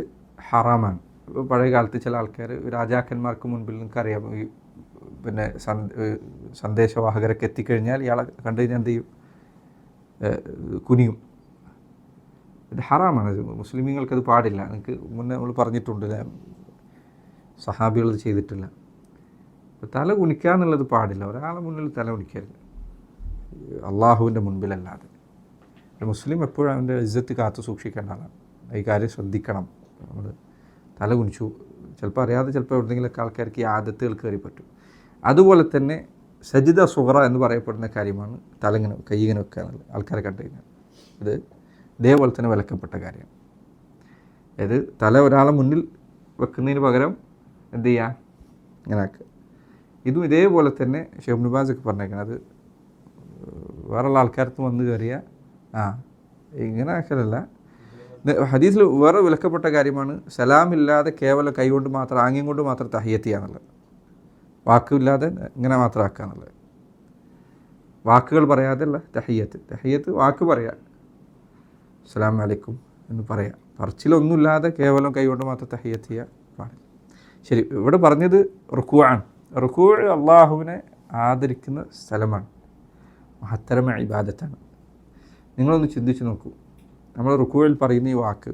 ഹറാമാണ്. ഇപ്പോൾ പഴയ കാലത്ത് ചില ആൾക്കാർ രാജാക്കന്മാർക്ക് മുൻപിൽ നിങ്ങൾക്കറിയാം, ഈ പിന്നെ സന്ദേശവാഹകരൊക്കെ എത്തിക്കഴിഞ്ഞാൽ ഇയാളെ കണ്ടു കഴിഞ്ഞാൽ എന്ത് ചെയ്യും? കുനിയും. ഇത് ഹറാമാണ്, മുസ്ലിമീങ്ങൾക്കത് പാടില്ല. നിങ്ങൾക്ക് മുന്നേ നമ്മൾ പറഞ്ഞിട്ടുണ്ട്, സഹാബികളത് ചെയ്തിട്ടില്ല. തല കുനിക്കുക എന്നുള്ളത് പാടില്ല. ഒരാളെ മുന്നിൽ തല കുനിക്കരുത്, അള്ളാഹുവിൻ്റെ മുൻപിലല്ലാതെ. ഒരു മുസ്ലിം എപ്പോഴും അവൻ്റെ ഇസ്സത്ത് കാത്തു സൂക്ഷിക്കേണ്ട ആളാണ്. ഈ കാര്യം ശ്രദ്ധിക്കണം. നമ്മൾ തല കുനിച്ചു, ചിലപ്പോൾ അറിയാതെ ചിലപ്പോൾ എവിടെയെങ്കിലുമൊക്കെ ആൾക്കാർക്ക് ഈ ആദത്തുകൾ കയറി പറ്റും. അതുപോലെ തന്നെ സജിദ സുഹറ എന്ന് പറയപ്പെടുന്ന കാര്യമാണ് തലങ്ങനെ കൈയിങ്ങനെ വെക്കുക എന്നുള്ളത്. ആൾക്കാരെ കണ്ടു കഴിഞ്ഞാൽ ഇത് ഇതേപോലെ തന്നെ വിലക്കപ്പെട്ട കാര്യമാണ്. അതായത് തല ഒരാളെ മുന്നിൽ വെക്കുന്നതിന് പകരം എന്ത് ചെയ്യുക? ഇങ്ങനെ ആക്കുക. ഇതും ഇതേപോലെ തന്നെ ഷെയ്ഖ് ഇബ്നു ബാസൊക്കെ പറഞ്ഞേക്കുന്നത്, അത് വേറെയുള്ള ആൾക്കാർക്ക് വന്ന് കയറിയ ഇങ്ങനെ ആക്കലല്ല. ഹദീസിൽ വേറെ വിലക്കപ്പെട്ട കാര്യമാണ് സലാമില്ലാതെ കേവലം കൈകൊണ്ട് മാത്രം ആംഗ്യം കൊണ്ട് മാത്രം തഹിയ്യത്ത് ചെയ്യാന്നുള്ളത്. വാക്കില്ലാതെ ഇങ്ങനെ മാത്രം ആക്കുക എന്നുള്ളത്. വാക്കുകൾ പറയാതെയുള്ള തഹിയ്യത്ത് വാക്ക് പറയാം, അസ്സലാമു അലൈക്കും എന്ന് പറയാം. പറച്ചിലൊന്നുമില്ലാതെ കേവലം കൈകൊണ്ട് മാത്രം തഹിയ്യത്ത് ചെയ്യുക പാടില്ല. ശരി, ഇവിടെ പറഞ്ഞത് റുക്കൂ ആണ്. റുക്കൂ അള്ളാഹുവിനെ ആദരിക്കുന്ന സ്ഥലമാണ്, മഹത്തരമായ ഇബാദത്താണ്. നിങ്ങളൊന്ന് ചിന്തിച്ച് നോക്കൂ, നമ്മൾ റുക്കൂയിൽ പറയുന്ന ഈ വാക്ക്,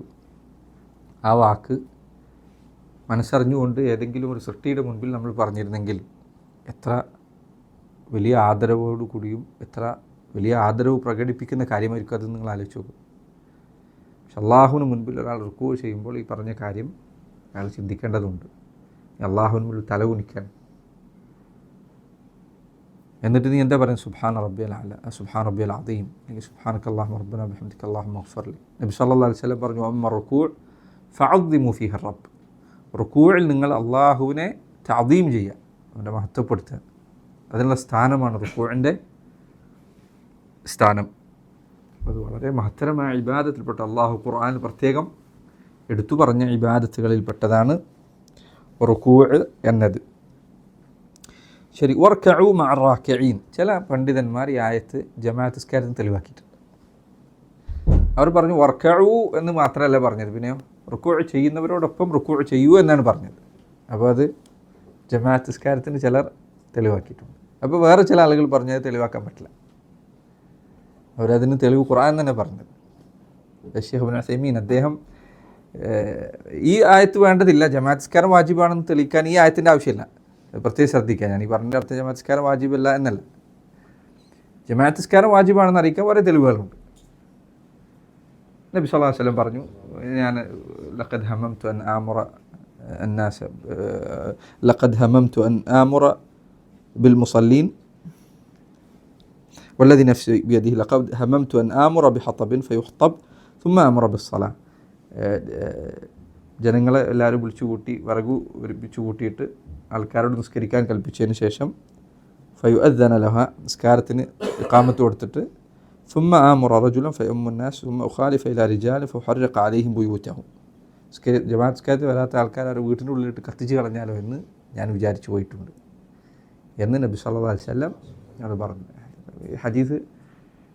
ആ വാക്ക് മനസ്സറിഞ്ഞുകൊണ്ട് ഏതെങ്കിലും ഒരു സൃഷ്ടിയുടെ മുൻപിൽ നമ്മൾ പറഞ്ഞിരുന്നെങ്കിൽ എത്ര വലിയ ആദരവോടു കൂടിയും എത്ര വലിയ ആദരവ് പ്രകടിപ്പിക്കുന്ന കാര്യമായിരിക്കും അത്. നിങ്ങൾ ആലോചിച്ച് നോക്കും. പക്ഷെ അള്ളാഹുവിന് മുൻപിൽ ഒരാൾ റുക്കൂ ചെയ്യുമ്പോൾ ഈ പറഞ്ഞ കാര്യം അയാൾ ചിന്തിക്കേണ്ടതുണ്ട്. അള്ളാഹുവിന് മുൻപിൽ തല കുനിക്കാൻ. എന്നിട്ട് നീ എന്താ പറയുക? സുബ്ഹാന റബ്ബിയൽ അഅല, സുബ്ഹാന റബ്ബിയൽ അദീം, അല്ലെങ്കിൽ സുബ്ഹാനക അല്ലാഹുമ്മ റബ്ബനാ ബിഹംദിക അല്ലാഹുമ്മ ഇഗ്ഫിർലി. നബി സല്ലല്ലാഹു അലൈഹി വസല്ലം പറഞ്ഞു, അമ്മ റുക്കൂ ഫഅദ്ദിമു ഫീഹി റബ്ബ്. റുക്കൂഇൽ നിങ്ങൾ അള്ളാഹുവിനെ തഅദീം ചെയ്യുക, അവൻ്റെ മഹത്വപ്പെടുത്തുക. അതിനുള്ള സ്ഥാനമാണ് റുക്കൂഇൻ്റെ സ്ഥാനം. അത് വളരെ മഹത്തരമായ ഇബാദത്തിൽപ്പെട്ട, അള്ളാഹു ഖുർആനിൽ പ്രത്യേകം എടുത്തു പറഞ്ഞ ഇബാദത്തുകളിൽപ്പെട്ടതാണ് റുക്കൂഅ് എന്നത്. ശരി, വർക്കഉ മഅ റാക്കിഈൻ. ചില പണ്ഡിതന്മാർ ഈ ആയത്ത് ജമാഅത്ത് നിസ്കാരത്തിന് തെളിവാക്കിയിട്ടുണ്ട്. അവർ പറഞ്ഞു വർക്കഉ എന്ന് മാത്രമല്ല പറഞ്ഞത്, പിന്നെ റുക്കൂ ചെയ്യുന്നവരോടൊപ്പം റുക്കൂ ചെയ്യൂ എന്നാണ് പറഞ്ഞത്. അപ്പോൾ അത് ജമാഅത്ത് നിസ്കാരത്തിന് ചിലർ തെളിവാക്കിയിട്ടുണ്ട്. അപ്പോൾ വേറെ ചില ആളുകൾ പറഞ്ഞത് തെളിവാക്കാൻ പറ്റില്ല, അവരതിന് തെളിവ് ഖുർആൻ തന്നെ പറഞ്ഞത്. ശൈഖ് ഇബ്നു ഉസൈമീൻ അദ്ദേഹം ഈ ആയത്ത് വേണ്ടതില്ല, ജമാഅത്ത് നിസ്കാരം വാജിബാണെന്ന് തെളിയിക്കാൻ ഈ ആയത്തിൻ്റെ ആവശ്യമില്ല. പ്രത്യേകം ശ്രദ്ധിക്കുക, ഞാൻ ഈ പറഞ്ഞ അർത്ഥം ജമാഅത്ത് നിസ്കാരം വാജിബല്ല എന്നല്ല. ജമാഅത്ത് നിസ്കാരം വാജിബാണെന്ന് അറിയിക്കാൻ കുറേ തെളിവുകളുണ്ട്. നബി സല്ലല്ലാഹു അലൈഹി വസല്ലം പറഞ്ഞു, ഞാൻ ലഖദ് ഹമംതു അൻ ആമുറ ബിൽ മുസല്ലീൻ വല്ലദി നഫ്സി ബിയദിഹി ലഖദ് ഹമംതു അൻ ആമുറ ബിഹതബിൻ ഫയുഖ്തബ് ثم ആമുറ ബിസ്സലാ. ജനങ്ങളെ എല്ലാവരും വിളിച്ചു കൂട്ടി വിറകു ഒരുമിച്ച് കൂട്ടിയിട്ട് ആൾക്കാരോട് നിസ്കരിക്കാൻ കൽപ്പിച്ചതിന് ശേഷം ഫയുഅദ്ദന ലഹ, നിസ്കാരത്തിന് ഇഖാമത്ത് കൊടുത്തിട്ട് ثم آمر رجلا فيؤم الناس ثم أخالف إلى رجال فأحرق عليهم بيوتهم. ജമാഅത്ത് നിസ്കാരത്തിൽ വരാത്ത ആൾക്കാർ അവരുടെ വീട്ടിൻ്റെ ഉള്ളിലിട്ട് കത്തിച്ച് കളഞ്ഞാലോ എന്ന് ഞാൻ വിചാരിച്ചു പോയിട്ടുണ്ട് എന്ന് നബി സല്ലല്ലാഹു അലൈഹി വസല്ലം അത് പറഞ്ഞു. ഈ ഹദീസ്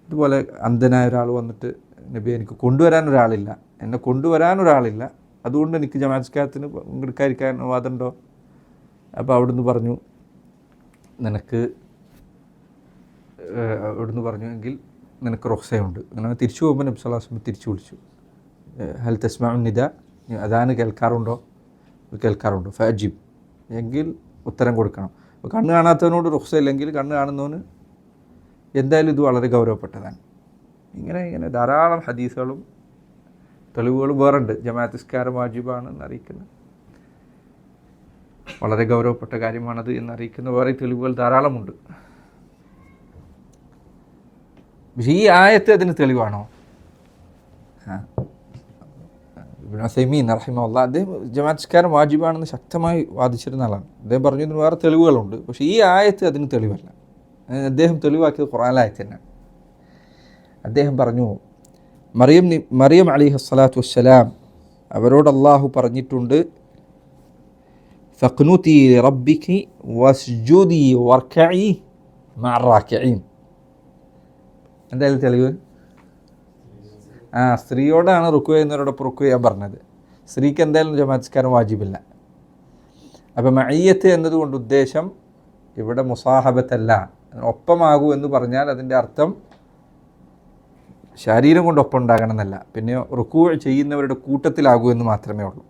ഇതുപോലെ അന്ധനായ ഒരാൾ വന്നിട്ട്, നബി എനിക്ക് കൊണ്ടുവരാൻ ഒരാളില്ല, അതുകൊണ്ട് എനിക്ക് ജമാഅത്ത് നിസ്കാരത്തിന് പങ്കെടുക്കാതിരിക്കാൻ വാദമുണ്ടോ? അപ്പോൾ അവിടുന്ന് പറഞ്ഞു എങ്കിൽ നിനക്ക് റുഖ്സയുണ്ട്. അങ്ങനെ തിരിച്ചു പോകുമ്പോൾ നബി സല്ലല്ലാഹു അലൈഹി വസല്ലം തിരിച്ചു വിളിച്ചു, ഹൽ തസ്മഉ നിദാ, അദാൻ കേൾക്കാറുണ്ടോ? ഫഅജിബ്, എങ്കിൽ ഉത്തരം കൊടുക്കണം. അപ്പോൾ കണ്ണ് കാണാത്തവനോട് റുഖ്സയില്ലെങ്കിൽ കണ്ണ് കാണുന്നവന് എന്തായാലും ഇത് വളരെ ഗൗരവപ്പെട്ടതാണ്. ഇങ്ങനെ ധാരാളം ഹദീസുകളും തെളിവുകളും വേറുണ്ട്. ജമാഅത്ത് നിസ്കാരം വാജിബാണ് എന്നറിയിക്കുന്നത്, വളരെ ഗൗരവപ്പെട്ട കാര്യമാണത് എന്നറിയിക്കുന്ന വേറെ തെളിവുകൾ ധാരാളമുണ്ട്. പക്ഷേ ഈ ആയത്ത് അതിന് തെളിവാണോ? ഇബ്നു ഉസൈമീൻ റഹിമഹുല്ലാഹ് അദ്ദേഹം ജമാഅത്ത് നിസ്കാരം വാജിബാണെന്ന് ശക്തമായി വാദിച്ചിരുന്ന ആളാണ്. അദ്ദേഹം പറഞ്ഞു ഇതിന് വേറെ തെളിവുകളുണ്ട്, പക്ഷേ ഈ ആയത്ത് അതിന് തെളിവല്ല. അദ്ദേഹം തെളിവാക്കിയത് ഖുർആനിലായത്ത് തന്നെയാണ്. അദ്ദേഹം പറഞ്ഞു, മറിയം അലൈഹിസ്സലാത്തു വസ്സലാം അവരോട് അള്ളാഹു പറഞ്ഞിട്ടുണ്ട്, ഫഖ്നുതി റബ്ബികി വസ്ജുദി വർക്കഇ മഅ റാക്കിഈൻ. എന്തായാലും തെളിവ് സ്ത്രീയോടാണ് റുക്കു ചെയ്യുന്നവരോടൊപ്പം റുക്കു ചെയ്യാൻ പറഞ്ഞത്. സ്ത്രീക്ക് എന്തായാലും ജമാഅത്ത് നിസ്കാരം വാജിബില്ല. അപ്പം മഅയ്യത്ത് എന്നതുകൊണ്ട് ഉദ്ദേശം ഇവിടെ മുസാഹബത്തല്ല, ഒപ്പമാകൂ എന്ന് പറഞ്ഞാൽ അതിൻ്റെ അർത്ഥം ശരീരം കൊണ്ട് ഒപ്പം ഉണ്ടാകണം എന്നല്ല, പിന്നെ റുക്കൂ ചെയ്യുന്നവരുടെ കൂട്ടത്തിലാകൂ എന്ന് മാത്രമേ ഉള്ളൂ.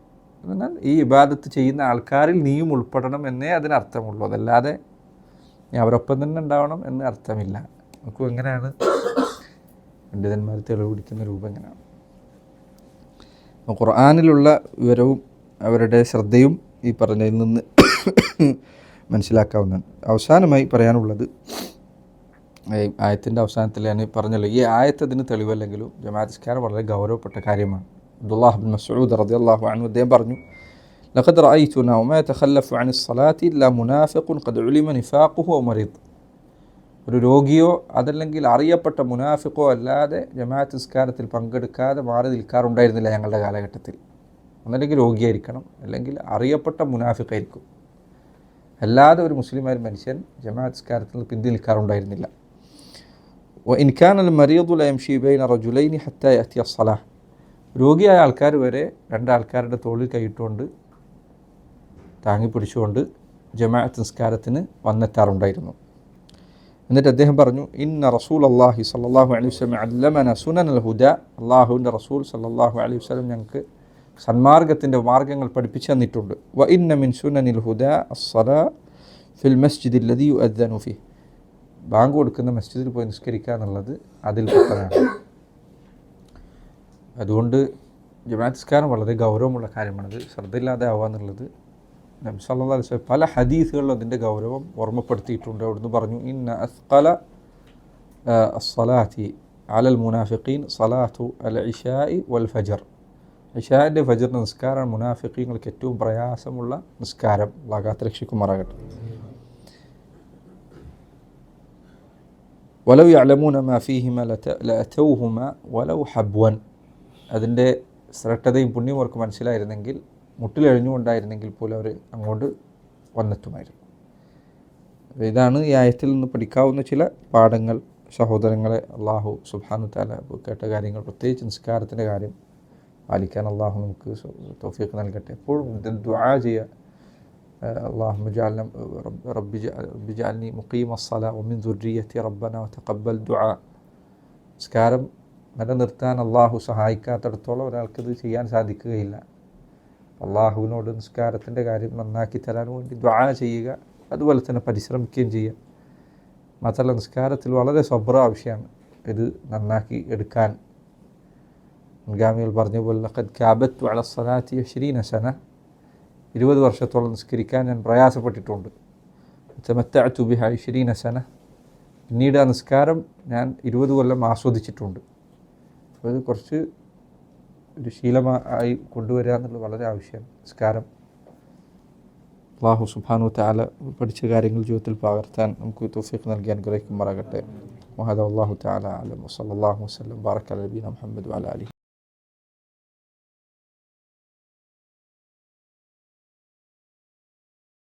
എന്നാൽ ഈ ഇബാദത്ത് ചെയ്യുന്ന ആൾക്കാരിൽ നീയും ഉൾപ്പെടണം എന്നേ അതിനർത്ഥമുള്ളൂ, അതല്ലാതെ നീ അവരൊപ്പം തന്നെ ഉണ്ടാവണം എന്ന് അർത്ഥമില്ല. നമുക്ക് എങ്ങനെയാണ് പണ്ഡിതന്മാർ തെളിവ് പിടിക്കുന്ന രൂപം എങ്ങനെയാണ്? ഖുർആനിലുള്ള വിവരവും അവരുടെ ശ്രദ്ധയും ഈ പറഞ്ഞതിൽ നിന്ന് മനസ്സിലാക്കാവുന്നതാണ്. അവസാനമായി പറയാനുള്ളത്, ആയത്തിൻ്റെ അവസാനത്തിൽ ഞാൻ പറഞ്ഞല്ലോ, ഈ ആയത്ത് അതിന് തെളിവല്ലെങ്കിലും ജമാഅത്ത് നിസ്കാരം വളരെ ഗൗരവപ്പെട്ട കാര്യമാണ്. അബ്ദുല്ലാഹ് ഇബ്നു മസ്ഊദ് റളിയല്ലാഹു അൻഹു അദ്ദേഹം പറഞ്ഞു, ലഖദ് റഅയ്തുനാ വമാ യതഖല്ലഫു അനി الصلاة ഇല്ലാ മുനാഫിഖുൻ ഖദ് ഉലിമ നിഫാഖുഹു വമരീദ്. ഒരു രോഗിയോ അതല്ലെങ്കിൽ അറിയപ്പെട്ട മുനാഫിക്കോ അല്ലാതെ ജമാഅത്ത് നിസ്കാരത്തിൽ പങ്കെടുക്കാതെ മാറി നിൽക്കാറുണ്ടായിരുന്നില്ല ഞങ്ങളുടെ കാലഘട്ടത്തിൽ. ഒന്നല്ലെങ്കിൽ രോഗിയായിരിക്കണം, അല്ലെങ്കിൽ അറിയപ്പെട്ട മുനാഫിക്കായിരിക്കും. അല്ലാതെ ഒരു മുസ്ലിമായ മനുഷ്യൻ ജമാഅത്ത് നിസ്കാരത്തിൽ പിന്തി നിൽക്കാറുണ്ടായിരുന്നില്ല. وإن كان المريض لا يمشي بين رجلين حتى يأتي الصلاة. രോഗിയായ ആൾക്കാർ വരെ രണ്ടാൾക്കാരുടെ തോളിൽ കൈയിട്ടുകൊണ്ട് താങ്ങി പിടിച്ചുകൊണ്ട് ജമാഅത്ത് നിസ്കാരത്തിന് വന്നെത്താറുണ്ടായിരുന്നു. എന്നിട്ട് അദ്ദേഹം പറഞ്ഞു, ഇന്ന റസൂൽ അള്ളാഹി സല്ലല്ലാഹു അലൈഹി വസല്ലം അല്ലമന സുനനൽ ഹുദ. അള്ളാഹുവിൻ്റെ റസൂൽ സല്ലല്ലാഹു അലൈഹി വസല്ലം ഞങ്ങൾക്ക് സന്മാർഗത്തിൻ്റെ മാർഗ്ഗങ്ങൾ പഠിപ്പിച്ചു തന്നിട്ടുണ്ട്. വ ഇന്ന മിൻ സുനനിൽ ഹുദ അസ്സലാ ഫിൽ മസ്ജിദി അല്ലദീ യുഅദ്ദനു ഫീഹി. ബാങ്ക് കൊടുക്കുന്ന മസ്ജിദിൽ പോയി നിസ്കരിക്കുക എന്നുള്ളത് അതിൽപ്പെട്ടതാണ്. അതുകൊണ്ട് ജമാഅത്ത് നിസ്കാരം വളരെ ഗൗരവമുള്ള കാര്യമാണത്. ശ്രദ്ധയില്ലാതെ ആവുക എന്നുള്ളത് നബി സല്ലല്ലാഹു അലൈഹി വസല്ലം പല ഹദീസുകളിലും അതിൻ്റെ ഗൗരവം ഓർമ്മപ്പെടുത്തിയിട്ടുണ്ട്. അവിടുന്ന് പറഞ്ഞു, ഇന്ന അസ്ഖല അസ്സലാത്തി അലൽ മുനാഫിഖീൻ സലാത്തു അൽ ഇശാഇ വൽ ഫജർ. ഇശാഇൻ്റെ ഫജറിൻ്റെ നിസ്കാരമാണ് മുനാഫിഖീങ്ങൾക്ക് ഏറ്റവും പ്രയാസമുള്ള നിസ്കാരം. അല്ലാഹു കാത്ത് രക്ഷിക്കുമാറാകട്ടെ. വലൗ യഅലമൂന മാ ഫീഹിമ ലഅതൗഹുമ വലൗ ഹബ്വൻ. അതിൻ്റെ ശ്രദ്ധയും പുണ്യവും അവർക്ക് മനസ്സിലായിരുന്നെങ്കിൽ, മുട്ടിലെഴിഞ്ഞുകൊണ്ടായിരുന്നെങ്കിൽ പോലും അവർ അങ്ങോട്ട് വന്നെത്തുമായിരുന്നു. ഇതാണ് ഈ ആയത്തിൽ നിന്ന് പഠിക്കാവുന്ന ചില പാഠങ്ങൾ. സഹോദരങ്ങളെ, അള്ളാഹു സുബ്ഹാനഹു തആല കേട്ട കാര്യങ്ങൾ, പ്രത്യേകിച്ച് നിസ്കാരത്തിൻ്റെ കാര്യം പാലിക്കാൻ അള്ളാഹു നമുക്ക് തൗഫീഖ് നൽകട്ടെ. എപ്പോഴും ദുആ ചെയ്യുക. اللهم اجعلنا رب اجعلني مقيم الصلاة ومن ذريتي ربنا وتقبل دعاء. നിസ്കാരം നിലനിർത്താൻ അള്ളാഹു സഹായിക്കാത്തിടത്തോളം ഒരാൾക്കിത് ചെയ്യാൻ സാധിക്കുകയില്ല. അള്ളാഹുവിനോട് നിസ്കാരത്തിൻ്റെ കാര്യം നന്നാക്കി തരാൻ വേണ്ടി ദുആ ചെയ്യുക, അതുപോലെ തന്നെ പരിശ്രമിക്കുകയും ചെയ്യുക. മാത്രമല്ല നിസ്കാരത്തിൽ വളരെ സബ്ർ ആവശ്യമാണ് ഇത് നന്നാക്കി എടുക്കാൻ. മുൻഗാമികൾ പറഞ്ഞ പോലെ ലഖദ് കാബത്തു അല സ്വലാത്തി 20 സന. 20 വർഷത്തോളം നിസ്കരിക്കാൻ ഞാൻ പ്രയാസപ്പെട്ടിട്ടുണ്ട്. തമത്തഅതു ബിഹാ 20 സന. പിന്നീട് ആ നിസ്കാരം ഞാൻ 20 കൊല്ലം ആസ്വദിച്ചിട്ടുണ്ട്. അപ്പോൾ ഇത് കുറച്ച് ഒരു ശീലമായി കൊണ്ടുവരിക എന്നുള്ളത് വളരെ ആവശ്യമാണ്. നിസ്കാരം അല്ലാഹു സുബ്ഹാനഹു തആല പഠിച്ച കാര്യങ്ങൾ ജീവിതത്തിൽ പകർത്താൻ നമുക്ക് തൗഫീഖ് നൽകി അനുഗ്രഹിക്കുമാറാകട്ടെ. വഹദ അല്ലാഹു തആല അലം വസല്ലല്ലാഹു വസല്ലം ബാറക അലാ നബിയിന മുഹമ്മദ് വഅലാ ആലിഹി.